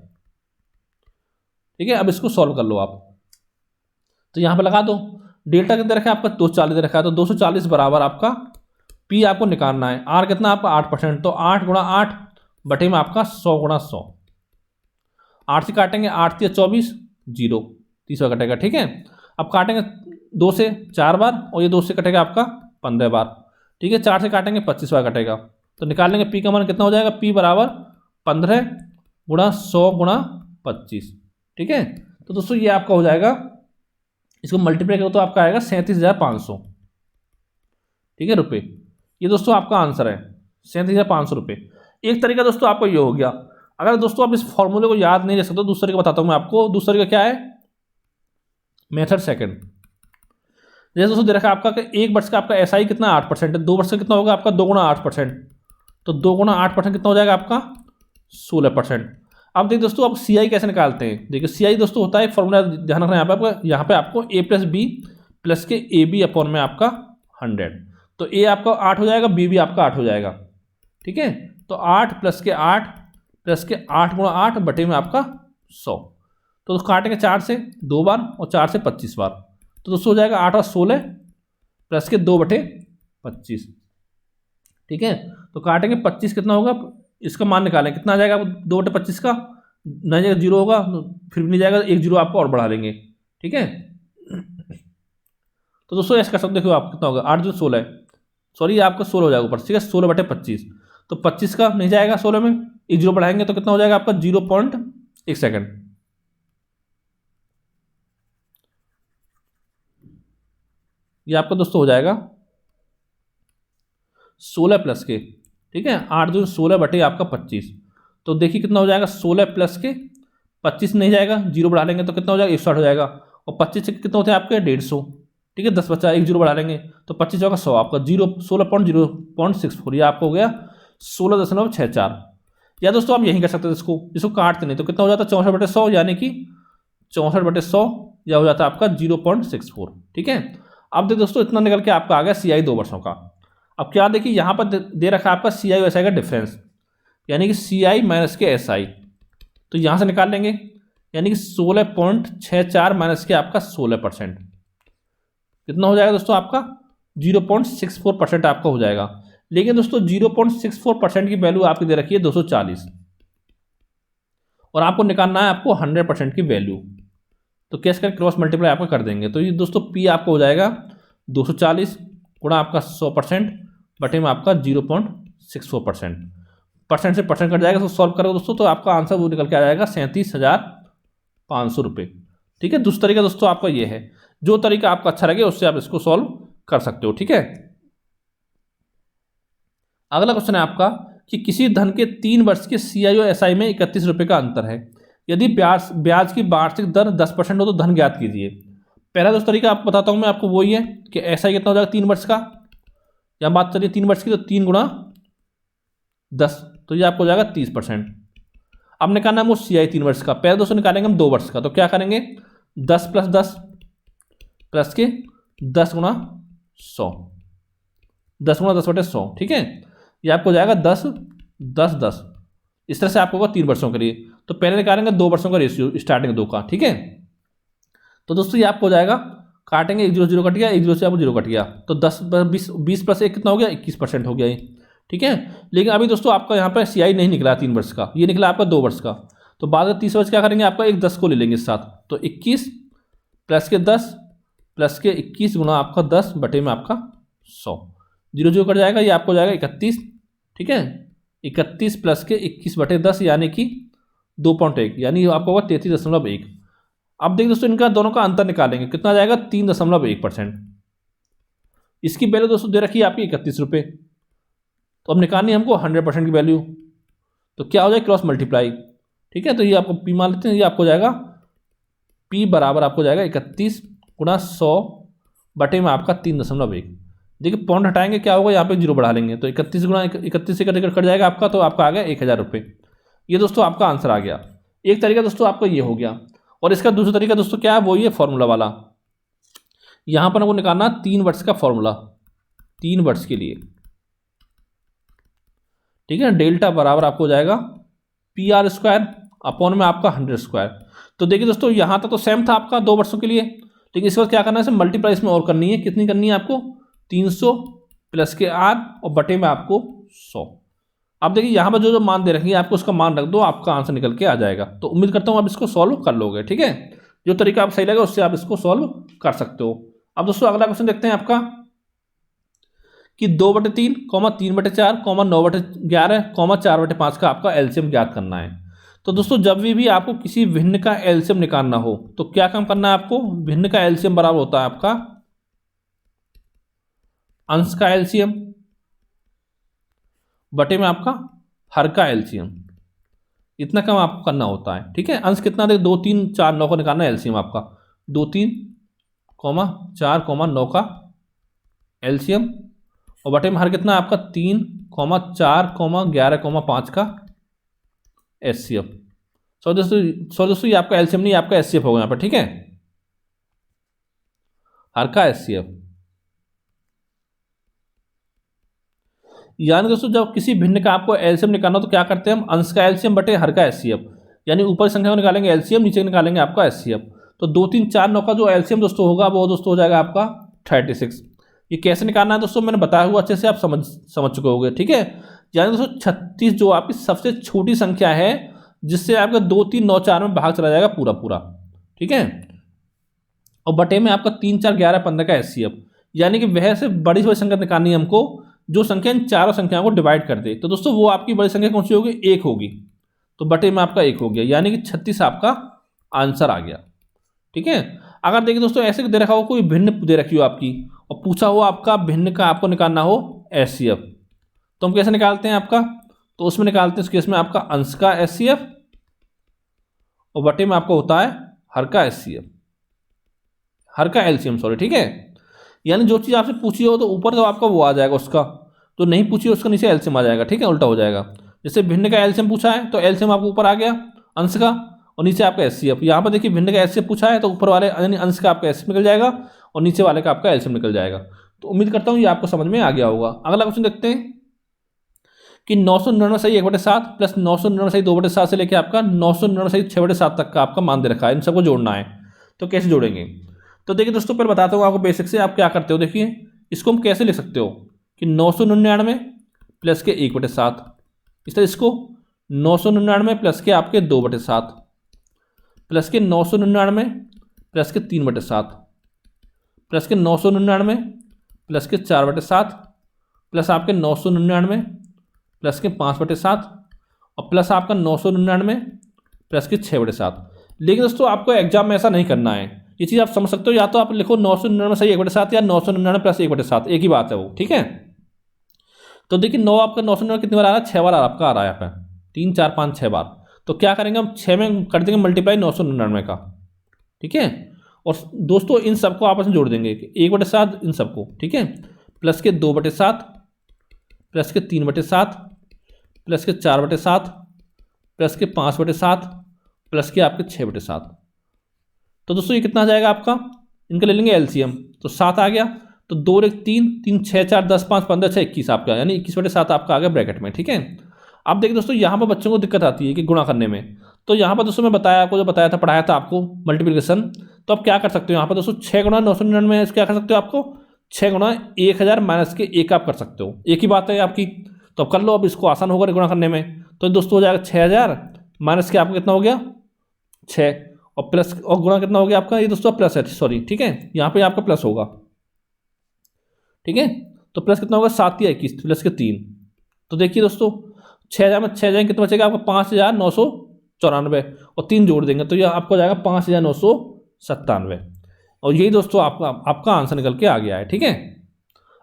ठीक है, अब इसको सॉल्व कर लो आप, तो यहाँ पर लगा दो डेल्टा कितना रखा है आपका 240 रखा है, तो 240 बराबर आपका P आपको निकालना है, R कितना आपका 8%, तो 8 गुणा 8 बटे में आपका 100 गुणा 100, 8 से काटेंगे 8 या 24 0 30 कटेगा। ठीक है, अब काटेंगे 2 से 4 बार और ये 2 से कटेगा आपका 15 बार। ठीक है, 4 से काटेंगे 25 बार कटेगा, तो निकालेंगे P का मान कितना हो जाएगा, P बराबर 15 गुणा 100 गुणा 25। ठीक है, तो दोस्तों ये आपका हो जाएगा, इसको मल्टीप्लाई करो तो आपका आएगा 37,500। ठीक है रुपये, ये दोस्तों आपका आंसर है 37,500 रुपये। एक तरीका दोस्तों आपको ये हो गया। अगर दोस्तों आप इस फॉर्मूले को याद नहीं रख सकते, दूसरे तरीका बताता हूँ मैं आपको। दूसरा तरीका क्या है, मेथड सेकंड। जैसे दोस्तों दे रखा है आपका कि 1 वर्ष का आपका एसआई कितना 8% है, 2 वर्ष का कितना होगा आपका 2 गुणा 8%, तो 2 गुणा 8% कितना हो जाएगा आपका 16%। अब देखिए दोस्तों आप सीआई कैसे निकालते हैं। देखिए सीआई दोस्तों होता है फॉर्मूला, ध्यान रखना यहाँ पे आपको ए प्लस बी प्लस के ए बी अपॉन में आपका 100, तो ए आपका 8 हो जाएगा, बी भी आपका 8 हो जाएगा, ठीक है। तो 8 प्लस के 8 गुणा 8 बटे में आपका 100, तो काटेंगे 4 से 2 बार और 4 से 25 बार, तो दोस्तों हो जाएगा 8 और 16 प्लस के 2 बटे 25, ठीक है। तो काटेंगे 25 कितना होगा, इसका मान निकालें कितना आ जाएगा 2 बटे 25 का, नहीं जाएगा 0 होगा, तो फिर भी नहीं जाएगा, 1 0 आपको और बढ़ा लेंगे, ठीक है। तो दोस्तों ऐसा कर सकते, देखो आप कितना होगा 8 जो 16, सॉरी आपका 16 हो जाएगा ऊपर, ठीक है, 16 बटे 25, तो 25 का नहीं जाएगा 16 में, 1 0 बढ़ाएंगे तो कितना हो जाएगा आपका 0.1 सेकेंड। ये आपका दोस्तों हो जाएगा 16 प्लस के, ठीक है, 8 जो 16 बटे आपका 25, तो देखिए कितना हो जाएगा 16 प्लस के 25 नहीं जाएगा, 0 बढ़ा लेंगे तो कितना हो जाएगा 160 हो जाएगा, और 25 से कितना होते हैं आपके 150, ठीक है, 10 बचा 1 0 बढ़ा लेंगे तो 25 होगा 100, आपका 16.0.64, ये आपको हो गया 16.64। या दोस्तों आप यहीं कर सकते थे, इसको काटते नहीं तो कितना हो जाता है 64 बटे 100, यानी कि 64 बटे 100 या हो जाता है आपका 0.64, ठीक है। अब देखिए दोस्तों इतना निकल के आपका आ गया सीआई 2 वर्षों का। अब क्या देखिए यहाँ पर दे रखा है आपका सीआई और एसआई का डिफरेंस, यानी कि सीआई माइनस के एसआई, तो यहाँ से निकाल लेंगे, यानी कि 16.64 माइनस के आपका 16%, कितना हो जाएगा दोस्तों आपका 0.64% आपका हो जाएगा। लेकिन दोस्तों 0.64% की वैल्यू आपकी दे रखी है 240, और आपको निकालना है आपको 100% की वैल्यू, तो कैसे कर क्रॉस मल्टीप्लाई आपका कर देंगे, तो ये दोस्तों पी आपको हो जाएगा 240 गुणा आपका 100% बटे में आपका 0.64%, परसेंट से परसेंट कट जाएगा, तो सॉल्व करोगे दोस्तों तो आपका आंसर वो निकल के आ जाएगा 37,500 रुपये, ठीक है। दूसरा तरीका दोस्तों आपका ये है, जो तरीका आपका अच्छा लगे उससे आप इसको सॉल्व कर सकते हो, ठीक है। अगला क्वेश्चन है आपका कि किसी धन के 3 वर्ष के सीआई और एसआई में 31 रुपये का अंतर है, यदि ब्याज की वार्षिक दर 10% हो तो धन ज्ञात कीजिए। पहला दोस्त तरीका आपको बताता हूँ मैं आपको, वही है कि एसआई कितना हो जाएगा 3 वर्ष का, यहाँ बात चलिए 3 वर्ष की, तो 3 गुणा 10, तो ये आपको हो जाएगा 30%। अब निकालना है वो सीआई 3 वर्ष का, पहले दोस्तों निकालेंगे हम 2 वर्ष का, तो क्या करेंगे 10 प्लस 10 प्लस के 10 गुणा 100, 10 गुणा 10 बटे 100, ठीक है, ये आपको हो जाएगा 10 10 10, इस तरह से आपको होगा 3 वर्षों के लिए। तो पहले निकालेंगे 2 वर्षों का रेशियो स्टार्टिंग 2 का, ठीक है। तो दोस्तों ये आपको हो जाएगा, काटेंगे 1 0 0 कट गया, 1 0 से आपको 0 कट गया, तो 10 20 प्लस 1 कितना हो गया 21% हो गया ये, ठीक है। लेकिन अभी दोस्तों आपका यहाँ पर सीआई नहीं निकला 3 वर्ष का, ये निकला आपका 2 वर्ष का, तो बाद में 30 वर्ष क्या करेंगे आपका एक 10 को ले लेंगे इस साथ, तो 21 प्लस के 10 प्लस के 21 गुणा आपका 10 बटे में आपका 100, 0 0 कट जाएगा, ये आपको हो जाएगा 31, ठीक है, 31 प्लस के 21 बटे 10 यानी कि 2.1, यानी आपको होगा 33.1। अब देखिए दोस्तों इनका दोनों का अंतर निकालेंगे, कितना आ जाएगा 3.1%। इसकी वैल्यू दोस्तों दे रखी है आपकी 31 रुपये, तो अब निकालनी है हमको 100% की वैल्यू, तो क्या हो जाएगा क्रॉस मल्टीप्लाई, ठीक है। तो ये आपको पी मान लेते हैं, ये आपको जाएगा पी बराबर आपको जाएगा 31 गुणा 100 बटे में आपका 3.1। देखिए पॉइंट हटाएंगे क्या होगा, यहाँ पे 0 बढ़ा लेंगे, तो 31 गुणा 31 से कट जाएगा आपका, तो आपका आ गया 1000 रुपये। ये दोस्तों आपका आंसर आ गया। एक तरीका दोस्तों आपका ये हो गया, और इसका दूसरा तरीका दोस्तों क्या है, वो ये फॉर्मूला वाला, यहाँ पर आपको निकालना 3 वर्ष का फॉर्मूला, 3 वर्ष के लिए, ठीक है। डेल्टा बराबर आपको हो जाएगा PR स्क्वायर अपॉन में आपका 100 स्क्वायर। तो देखिए दोस्तों यहाँ तक तो सेम था आपका 2 वर्षों के लिए, लेकिन इस वक्त क्या करना है, इसे मल्टीप्लाई इसमें और करनी है, कितनी करनी है आपको 300 प्लस के R और बटे में आपको 100। अब देखिए यहाँ पर जो मान दे रखेंगे आपको उसका मान रख दो, आपका आंसर निकल के आ जाएगा। तो उम्मीद करता हूँ आप इसको सॉल्व कर लोगे, ठीक है। जो तरीका आप सही लगे उससे आप इसको सॉल्व कर सकते हो। अब दोस्तों अगला क्वेश्चन देखते हैं आपका कि 2/3, 3/4, 9/11, 4/5 का आपका एलसीएम ज्ञात करना है। तो दोस्तों जब भी आपको किसी भिन्न का एलसीएम निकालना हो तो क्या काम करना है आपको, भिन्न का एलसीएम बराबर होता है आपका अंश का एलसीएम बटे में आपका हर का एलसीएम, इतना काम आपको करना होता है। ठीक है, अंश कितना देख 2 3 4 9 का निकालना है एलसीएम आपका, 2 3 4 9 का एलसीएम, और बटे में हर कितना है आपका 3 4 11 5 का एचसीएफ। सॉरी दोस्तों ये आपका एलसीएम नहीं, आपका एचसीएफ होगा यहाँ पर। ठीक है, हर का एचसीएफ, यानी दोस्तों जब किसी भिन्न का आपको एलसीएम निकालना हो तो क्या करते हैं हम, अंश का एलसीएम बटे हर का एचसीएफ, यानी ऊपर संख्या को निकालेंगे एलसीएम, नीचे निकालेंगे आपका एचसीएफ। तो 2 3 4 9 का जो एलसीएम दोस्तों होगा वो दोस्तों हो जाएगा आपका 36। ये कैसे निकालना है दोस्तों मैंने बताया हुआ, अच्छे से आप समझ चुके होंगे। ठीक है, यानी दोस्तों 36 जो आपकी सबसे छोटी संख्या है जिससे आपका 2 3 9 4 में भाग चला जाएगा पूरा पूरा। ठीक है, और बटे में आपका 3 4 11 15 का एचसीएफ, यानी कि वह से बड़ी बड़ी संख्या निकालनी है हमको जो संख्या इन चारों संख्याओं को डिवाइड कर दे। तो दोस्तों वो आपकी बड़ी संख्या कौन सी होगी, 1 होगी, तो बटे में आपका 1 हो गया, यानी कि 36 आपका आंसर आ गया। ठीक है, अगर देखिए दोस्तों ऐसे दे रखा हो, कोई भिन्न दे रखी हो आपकी और पूछा हो आपका भिन्न का आपको निकालना हो एचसीएफ, तो हम कैसे निकालते हैं आपका, तो उसमें निकालते हैं, उस केस में आपका अंश का एचसीएफ और बटे में आपको होता है हर का एचसीएफ, हर का एलसीएम सॉरी। ठीक है, यानी जो चीज़ आपसे पूछी हो तो ऊपर तो आपका वो आ जाएगा उसका, तो नहीं पूछी उसका नीचे एलसीएम आ जाएगा। ठीक है, उल्टा हो जाएगा, जैसे भिन्न का एलसीएम पूछा है तो एलसीएम आपको ऊपर आ गया अंश का और नीचे आपका एचसीएफ। यहाँ पर देखिए भिन्न का एचसीएफ पूछा है तो ऊपर वाले यानी अंश का आपका एचसीएफ निकल जाएगा और नीचे वाले का आपका एलसीएम निकल जाएगा। तो उम्मीद करता हूँ ये आपको समझ में आ गया होगा। अगला क्वेश्चन देखते हैं कि 999 सही 1/7 प्लस 999 सही 2/7 से लेकर आपका 999 सही 6/7 तक का आपका मान दे रखा है, इन सबको जोड़ना है। तो कैसे जोड़ेंगे, तो देखिए दोस्तों पहले बताता हूँ आपको बेसिक से आप क्या करते हो। देखिए इसको हम कैसे लिख सकते हो कि 999 प्लस के 1/7, इस तरह इसको 999 प्लस के आपके 2/7 प्लस के 999 प्लस के 3/7 प्लस के 999 प्लस के 4/7 प्लस आपके 999 प्लस के 5/7 और प्लस आपका 999 प्लस के 6/7। लेकिन दोस्तों आपको एग्जाम में ऐसा नहीं करना है, ये चीज़ आप समझ सकते हो, या तो आप लिखो 999 सही 1/7 या 999 प्लस 1/7, एक ही बात है वो। ठीक है, तो देखिए 9 आपका 999 कितनी बार आ रहा है, 6 बार आपका आ रहा है यहाँ पे, 3 4 5 6 बार। तो क्या करेंगे हम 6 में कर देंगे मल्टीप्लाई 999 का। ठीक है, और दोस्तों इन सबको आपस में जोड़ देंगे 1/7 इन सबको। ठीक है, प्लस के 2/7 प्लस के 3/7 प्लस के 4/7 प्लस के 5/7 प्लस के आपके 6/7। तो दोस्तों ये कितना आ जाएगा आपका, इनका ले लेंगे एलसीएम, तो 7 आ गया, तो 2 1 3 3 6 4 10 5 15 6 21 आपका, यानी 21/7 आपका आ गया ब्रैकेट में। ठीक है, अब देखिए दोस्तों यहाँ पर बच्चों को दिक्कत आती है कि गुणा करने में, तो यहाँ पर दोस्तों मैं बताया आपको, जो बताया था पढ़ाया था आपको मल्टीप्लिकेशन, तो आप क्या कर सकते हो यहाँ पर दोस्तों 6 गुणा 999 क्या कर सकते हो, आपको 6 गुणा 1000 माइनस के 1 आप कर सकते हो, एक ही बात है आपकी। तो अब कर लो, अब इसको आसान होगा गुणा करने में। तो दोस्तों हो जाएगा 6000 माइनस के आपको कितना हो गया 6 और प्लस और गुणा कितना हो गया आपका, ये दोस्तों प्लस है सॉरी। ठीक है, यहाँ पे आपका प्लस होगा। ठीक है, तो प्लस कितना होगा 7 या 21 प्लस के 3। तो देखिए दोस्तों 6000 में 6 जाएंगे कितना बचेगा आपका 5994 और 3 जोड़ देंगे तो यह आपको जाएगा 5997 और यही दोस्तों आपका आंसर निकल के आ गया है। ठीक है,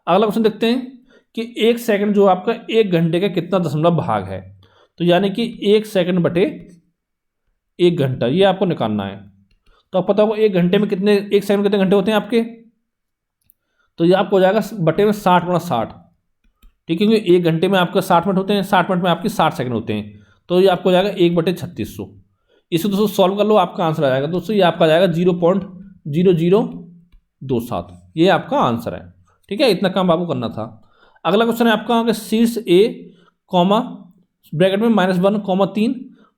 अगला क्वेश्चन देखते हैं कि 1 सेकंड जो आपका 1 घंटे का कितना दशमलव भाग है, तो यानी कि 1 सेकंड बटे 1 घंटा, ये आपको निकालना है। तो आप पता होगा 1 घंटे में कितने, 1 सेकंड कितने घंटे होते हैं आपके, तो ये आपको हो जाएगा बटे में 60 गुणा 60। ठीक है, क्योंकि 1 घंटे में आपका 60 मिनट होते हैं, 60 मिनट में आपके 60 सेकंड होते हैं, तो ये आपको हो जाएगा 1/3600। इसे दोस्तों सॉल्व कर लो, आपका आंसर आ जाएगा दोस्तों, ये आपका आ जाएगा 0.0027, ये आपका आंसर है। ठीक है, इतना काम आपको करना था। अगला क्वेश्चन है आपका शीर्ष ए कॉमा ब्रैकेट में -1, 3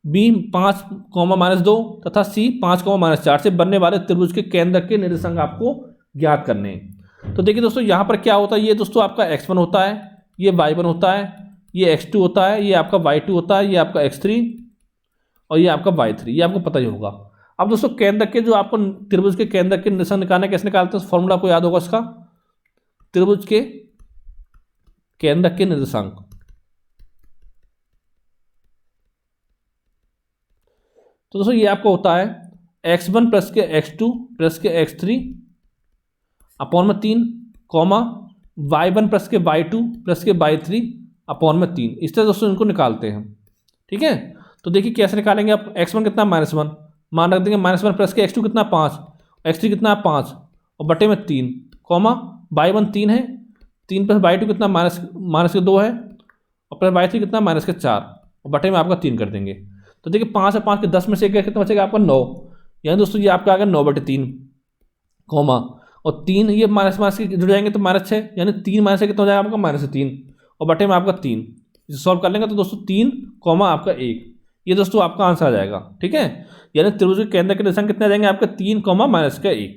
बी 5, -2 तथा सी 5, -4 से बनने वाले त्रिभुज के केंद्र के निर्देशांक आपको ज्ञात करने हैं। तो देखिए दोस्तों यहाँ पर क्या होता है, ये दोस्तों आपका x1 होता है, ये y1 होता है, ये x2 होता है, ये आपका y2 होता है, ये आपका x3 और ये आपका y3, ये आपको पता ही होगा। अब दोस्तों केंद्र के जो आपको त्रिभुज के केंद्र के निर्देशांक निकालना कैसे निकालते हैं, फॉर्मूला आपको याद होगा इसका, त्रिभुज के केंद्र के निर्देशांक। तो दोस्तों ये आपको होता है x1 प्लस के x2 प्लस के x3 अपॉन में 3 कॉमा y1 प्लस के y2 प्लस के y3 अपॉन में 3। इस तरह दोस्तों इनको निकालते हैं। ठीक है, तो देखिए कैसे निकालेंगे आप। x1 कितना -1, मान रख देंगे -1 प्लस के x2 कितना 5, x3 कितना 5 और बटे में 3 कॉमा y1 3 है, 3 प्लस y2 कितना माइनस के 2 है और प्लस y3 कितना -4 और बटे में आपका 3 कर देंगे। तो देखिए 5 और 5 के 10 में से कितना बचेगा आपका 9, यानी दोस्तों ये आपका आ गया 9/3 कॉमा और 3 ये माइनस के जुड़ जाएंगे तो -6, यानी 3 माइनस कितना हो जाएगा आपका -3 और बटे में आपका 3। इसे सॉल्व कर लेंगे तो दोस्तों 3 कॉमा आपका 1, ये दोस्तों आपका आंसर आ जाएगा। ठीक है, यानी त्रिभुज के केंद्र के निशान कितने आ जाएंगे आपके 3 कॉमा -1।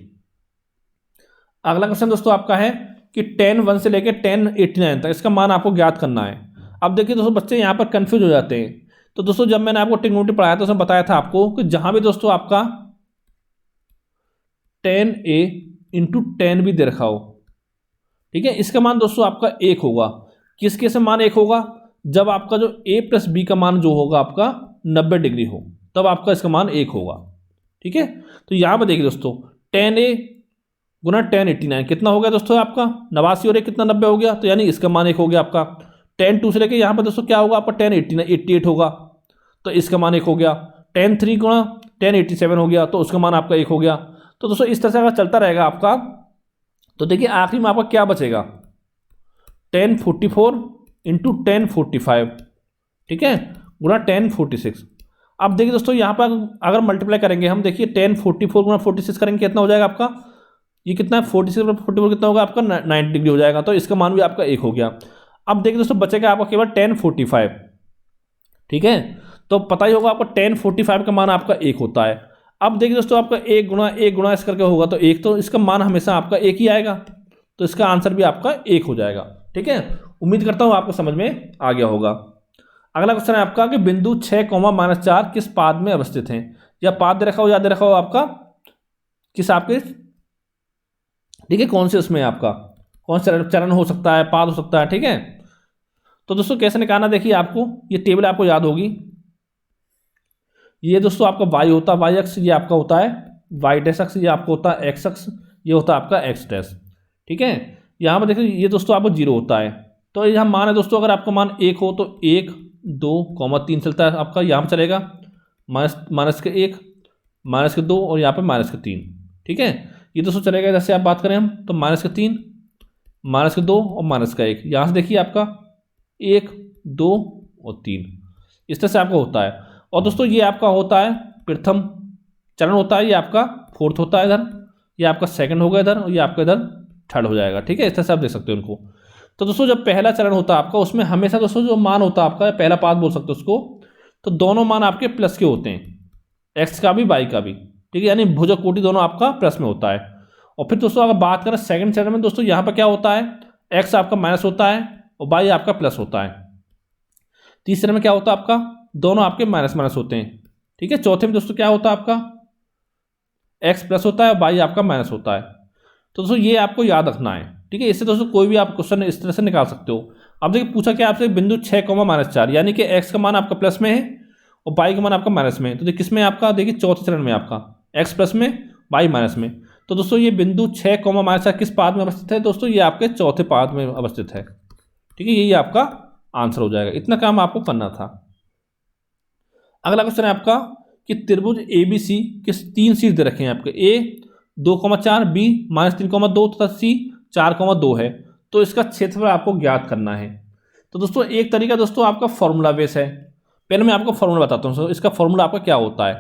अगला क्वेश्चन दोस्तों आपका है कि tan 1 से लेकर tan 89 तक इसका मान आपको ज्ञात करना है। अब देखिए दोस्तों बच्चे यहाँ पर कंफ्यूज हो जाते हैं। तो दोस्तों जब मैंने आपको ट्रिग्नोमेट्री पढ़ाया था उसमें बताया था आपको कि जहां भी दोस्तों आपका tan a into tan b दे रखा हो, ठीक है, इसका मान दोस्तों आपका 1 होगा। किस केस में मान 1 होगा? जब आपका जो a प्लस बी का मान जो होगा आपका 90 डिग्री हो, तब आपका इसका मान 1 होगा। ठीक है, तो यहां पर देखिए दोस्तों tan a गुना tan 89 कितना हो गया दोस्तों आपका 89 और 1 कितना 90 हो गया, तो यानी इसका मान 1 हो गया आपका। tan 2 से लेके यहाँ पर दोस्तों क्या होगा आपका tan 88 होगा, तो इसका मान 1 हो गया। tan 3 गुना tan 87 हो गया, तो उसका मान आपका 1 हो गया। तो दोस्तों इस तरह से अगर चलता रहेगा आपका, तो देखिए आखिरी में आपका क्या बचेगा, tan 44 इंटू tan 45, ठीक है, गुना tan 46। अब देखिए दोस्तों यहाँ पर अगर मल्टीप्लाई करेंगे हम, देखिए tan 44 गुना 46 करेंगे कितना हो जाएगा आपका, ये कितना है 46 44 कितना होगा आपका 90 डिग्री हो जाएगा, तो इसका मान भी आपका 1 हो गया। अब देखिए दोस्तों बचेगा आपका केवल tan 45। ठीक है, तो पता ही होगा आपको tan 45 का मान आपका 1 होता है। अब देखिए दोस्तों आपका 1 गुणा इस करके होगा तो 1, तो इसका मान हमेशा आपका 1 ही आएगा, तो इसका आंसर भी आपका 1 हो जाएगा। ठीक है, उम्मीद करता हूँ आपको समझ में आ गया होगा। अगला क्वेश्चन है आपका कि बिंदु 6, -4 किस पाद में अवस्थित हैं, या पाद दे रखा हो या दे रखा हो आपका किस आपके, ठीक है, कौन से उसमें आपका कौन सा चरण हो सकता है, पाद हो सकता है। ठीक है, तो दोस्तों कैसे निकालना, देखिए आपको ये टेबल आपको याद होगी। ये दोस्तों आपका y होता है y अक्ष, ये आपका होता है y डैश अक्ष, ये आपको होता है x अक्ष, ये होता है आपका x डैश। ठीक है, यहाँ पर देखिए ये दोस्तों आपको 0 होता है, तो यहाँ मान है दोस्तों अगर आपका मान 1 हो तो 1 2 3 चलता है आपका, यहाँ पर चलेगा माइनस के 1 माइनस के 2 और यहाँ पर -3। ठीक है, ये दोस्तों चलेगा। जैसे आप बात करें हम तो -3 -2 और -1, यहाँ से देखिए आपका 1 2 और 3, इस तरह से आपका होता है। और दोस्तों ये आपका होता है प्रथम चरण होता है, ये आपका 4th होता है इधर, ये आपका 2nd होगा इधर और ये आपका इधर 3rd हो जाएगा। ठीक है, इस तरह से आप देख सकते हो उनको। तो दोस्तों जब पहला चरण होता है आपका, उसमें हमेशा दोस्तों जो मान होता है आपका, पहला पाद बोल सकते हो उसको, तो दोनों मान आपके प्लस के होते हैं, एक्स का भी वाई का भी। ठीक है, यानी भुजक कोटि दोनों आपका प्लस में होता है। और फिर दोस्तों अगर बात करें सेकंड चरण में, दोस्तों यहाँ पर क्या होता है, एक्स आपका माइनस होता है और वाई आपका प्लस होता है। तीसरे में क्या होता है आपका, दोनों आपके माइनस माइनस होते हैं। ठीक है, चौथे में दोस्तों क्या होता है आपका, एक्स प्लस होता है, वाई आपका माइनस होता है। तो दोस्तों ये आपको याद रखना है। ठीक है, इससे दोस्तों कोई भी आप क्वेश्चन इस तरह से निकाल सकते हो। अब देखिए पूछा क्या आपसे, बिंदु 6, -4, यानी कि एक्स का मान आपका प्लस में है और वाई का मान आपका माइनस में है। तो किस में आपका, देखिए चौथे चरण में आपका एक्स प्लस में वाई माइनस में। तो दोस्तों ये बिंदु 6, -4 किस पाद में अवस्थित है दोस्तों, ये आपके चौथे पाद में अवस्थित है। ठीक है, यही आपका आंसर हो जाएगा। इतना काम आपको करना था। अगला क्वेश्चन है आपका कि त्रिभुज ABC के 3 शीर्ष दे रखे हैं आपके, A 2,4, B -3,2 तथा C 4,2 है। तो इसका क्षेत्रफल आपको ज्ञात करना है। तो दोस्तों एक तरीका दोस्तों आपका फॉर्मूला बेस है। पहले मैं आपको फॉर्मूला बताता हूँ, इसका फॉर्मूला आपका क्या होता है।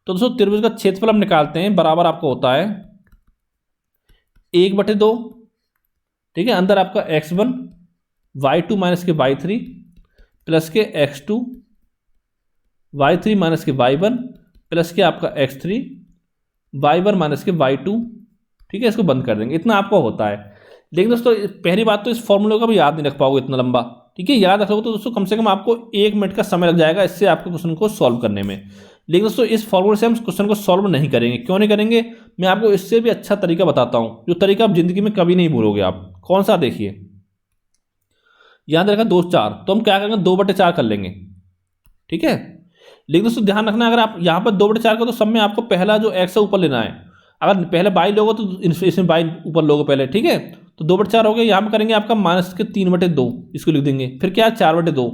तो दोस्तों त्रिभुज का क्षेत्रफल हम निकालते हैं, बराबर आपका होता है 1/2। ठीक है, अंदर आपका x1 y2 माइनस के y3 प्लस के x2 y3 माइनस के y1 प्लस के आपका x3 y1 माइनस के y2। ठीक है, इसको बंद कर देंगे, इतना आपका होता है। लेकिन दोस्तों पहली बात तो इस फॉर्मूले का भी याद नहीं रख पाओगे इतना लंबा। ठीक है, याद रखोगे तो दोस्तों कम से कम आपको 1 मिनट का समय लग जाएगा इससे आपके क्वेश्चन को सॉल्व करने में। लेकिन दोस्तों इस फॉर्मूले से हम क्वेश्चन को सॉल्व नहीं करेंगे। क्यों नहीं करेंगे, मैं आपको इससे भी अच्छा तरीका बताता हूँ, जो तरीका आप जिंदगी में कभी नहीं भूलोगे आप। कौन सा, देखिए यहाँ देखा 2 4, तो हम क्या करेंगे 2/4 कर लेंगे। ठीक है, लेकिन दोस्तों ध्यान रखना, अगर आप यहाँ पर 2/4 का तो सब में आपको पहला जो एक्स है ऊपर लेना है। अगर पहले 22 लोगे तो इसमें 22 ऊपर लोगे पहले, ठीक है। तो 2/4 हो गया, यहाँ पर करेंगे आपका माइनस के 3/2 इसको लिख देंगे, फिर क्या है 4/2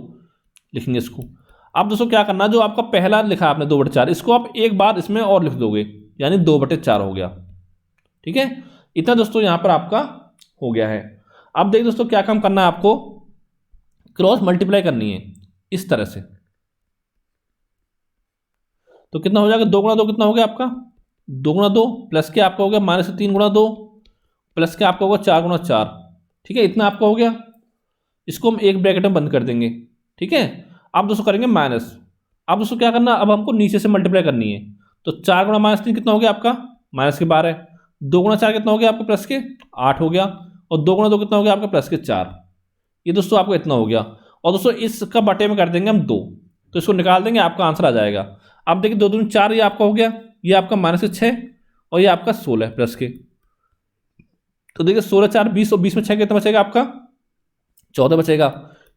लिखेंगे इसको। अब दोस्तों क्या करना, जो आपका पहला लिखा आपने 2/4 इसको आप एक बार इसमें और लिख दोगे, यानी 2/4 हो गया, ठीक है। इतना दोस्तों यहाँ पर आपका हो गया है। अब देखिए दोस्तों क्या काम करना है आपको, क्रॉस मल्टीप्लाई करनी है इस तरह से। तो कितना हो जाएगा, 2 × 2 कितना हो गया आपका 2 × 2 प्लस के आपका हो गया माइनस 3 × 2 प्लस के आपका होगा 4 × 4, ठीक है। इतना आपका हो गया, इसको हम एक ब्रैकेट में बंद कर देंगे, ठीक है। अब दोस्तों करेंगे माइनस। अब दोस्तों क्या करना, अब हमको नीचे से मल्टीप्लाई करनी है। तो 4 × -3 कितना हो गया आपका माइनस के 12, 2 × 4 कितना हो गया आपका प्लस के 8 हो गया, और 2 × 2 कितना हो गया आपका प्लस के 4। ये दोस्तों आपको इतना हो गया। और दोस्तों इसका बटे में कर देंगे हम 2, तो इसको निकाल देंगे, आपका आंसर आ जाएगा। अब देखिए 2 दूनी 4, ये आपका हो गया, ये आपका माइनस के 6 और ये आपका 16 प्लस के। तो देखिए 16 4 20 और 20 में 6 कितना बचेगा आपका 14 बचेगा,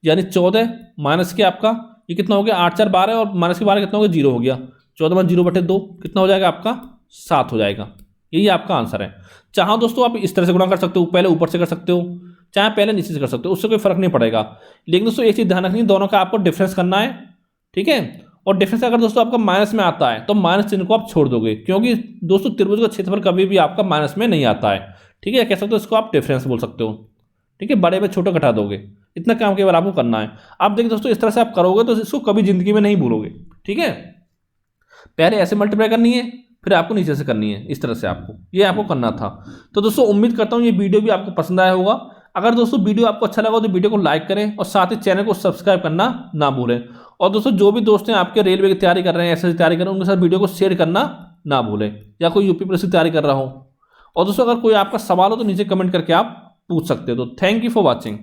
यानी 14 माइनस के आपका ये कितना हो गया 8 4 12 और माइनस के 12 कितना हो गया 0 हो गया, 14 - 0/2 कितना हो जाएगा आपका 7 हो जाएगा। यही आपका आंसर है। चाहो दोस्तों आप इस तरह से गुणा कर सकते हो, पहले ऊपर से कर सकते हो, चाहे पहले नीचे से कर सकते हो, उससे कोई फर्क नहीं पड़ेगा। लेकिन दोस्तों एक चीज़ ध्यान रखनी है, दोनों का आपको डिफरेंस करना है, ठीक है। और डिफरेंस अगर दोस्तों आपका माइनस में आता है तो माइनस चिन्ह को आप छोड़ दोगे, क्योंकि दोस्तों त्रिभुज का क्षेत्रफल कभी भी आपका माइनस में नहीं आता है, ठीक है। कह सकते हो इसको आप डिफरेंस बोल सकते हो, ठीक है। बड़े में छोटा घटा दोगे, इतना काम केवल आपको करना है। अब देखिए दोस्तों इस तरह से आप करोगे तो इसको कभी जिंदगी में नहीं भूलोगे, ठीक है। पहले ऐसे मल्टीप्लाई करनी है, फिर आपको नीचे से करनी है, इस तरह से ये आपको करना था। तो दोस्तों उम्मीद करता हूँ ये वीडियो भी आपको पसंद आया होगा। अगर दोस्तों वीडियो आपको अच्छा लगा तो वीडियो को लाइक करें और साथ ही चैनल को सब्सक्राइब करना ना भूलें। और दोस्तों जो भी दोस्त हैं आपके रेलवे की तैयारी कर रहे हैं, एसएससी तैयारी कर रहे हैं, उनके साथ वीडियो को शेयर करना ना भूलें, या कोई यूपी पुलिस की तैयारी कर रहा हो। और दोस्तों अगर कोई आपका सवाल हो तो नीचे कमेंट करके आप पूछ सकते हो। तो थैंक यू फॉर वॉचिंग।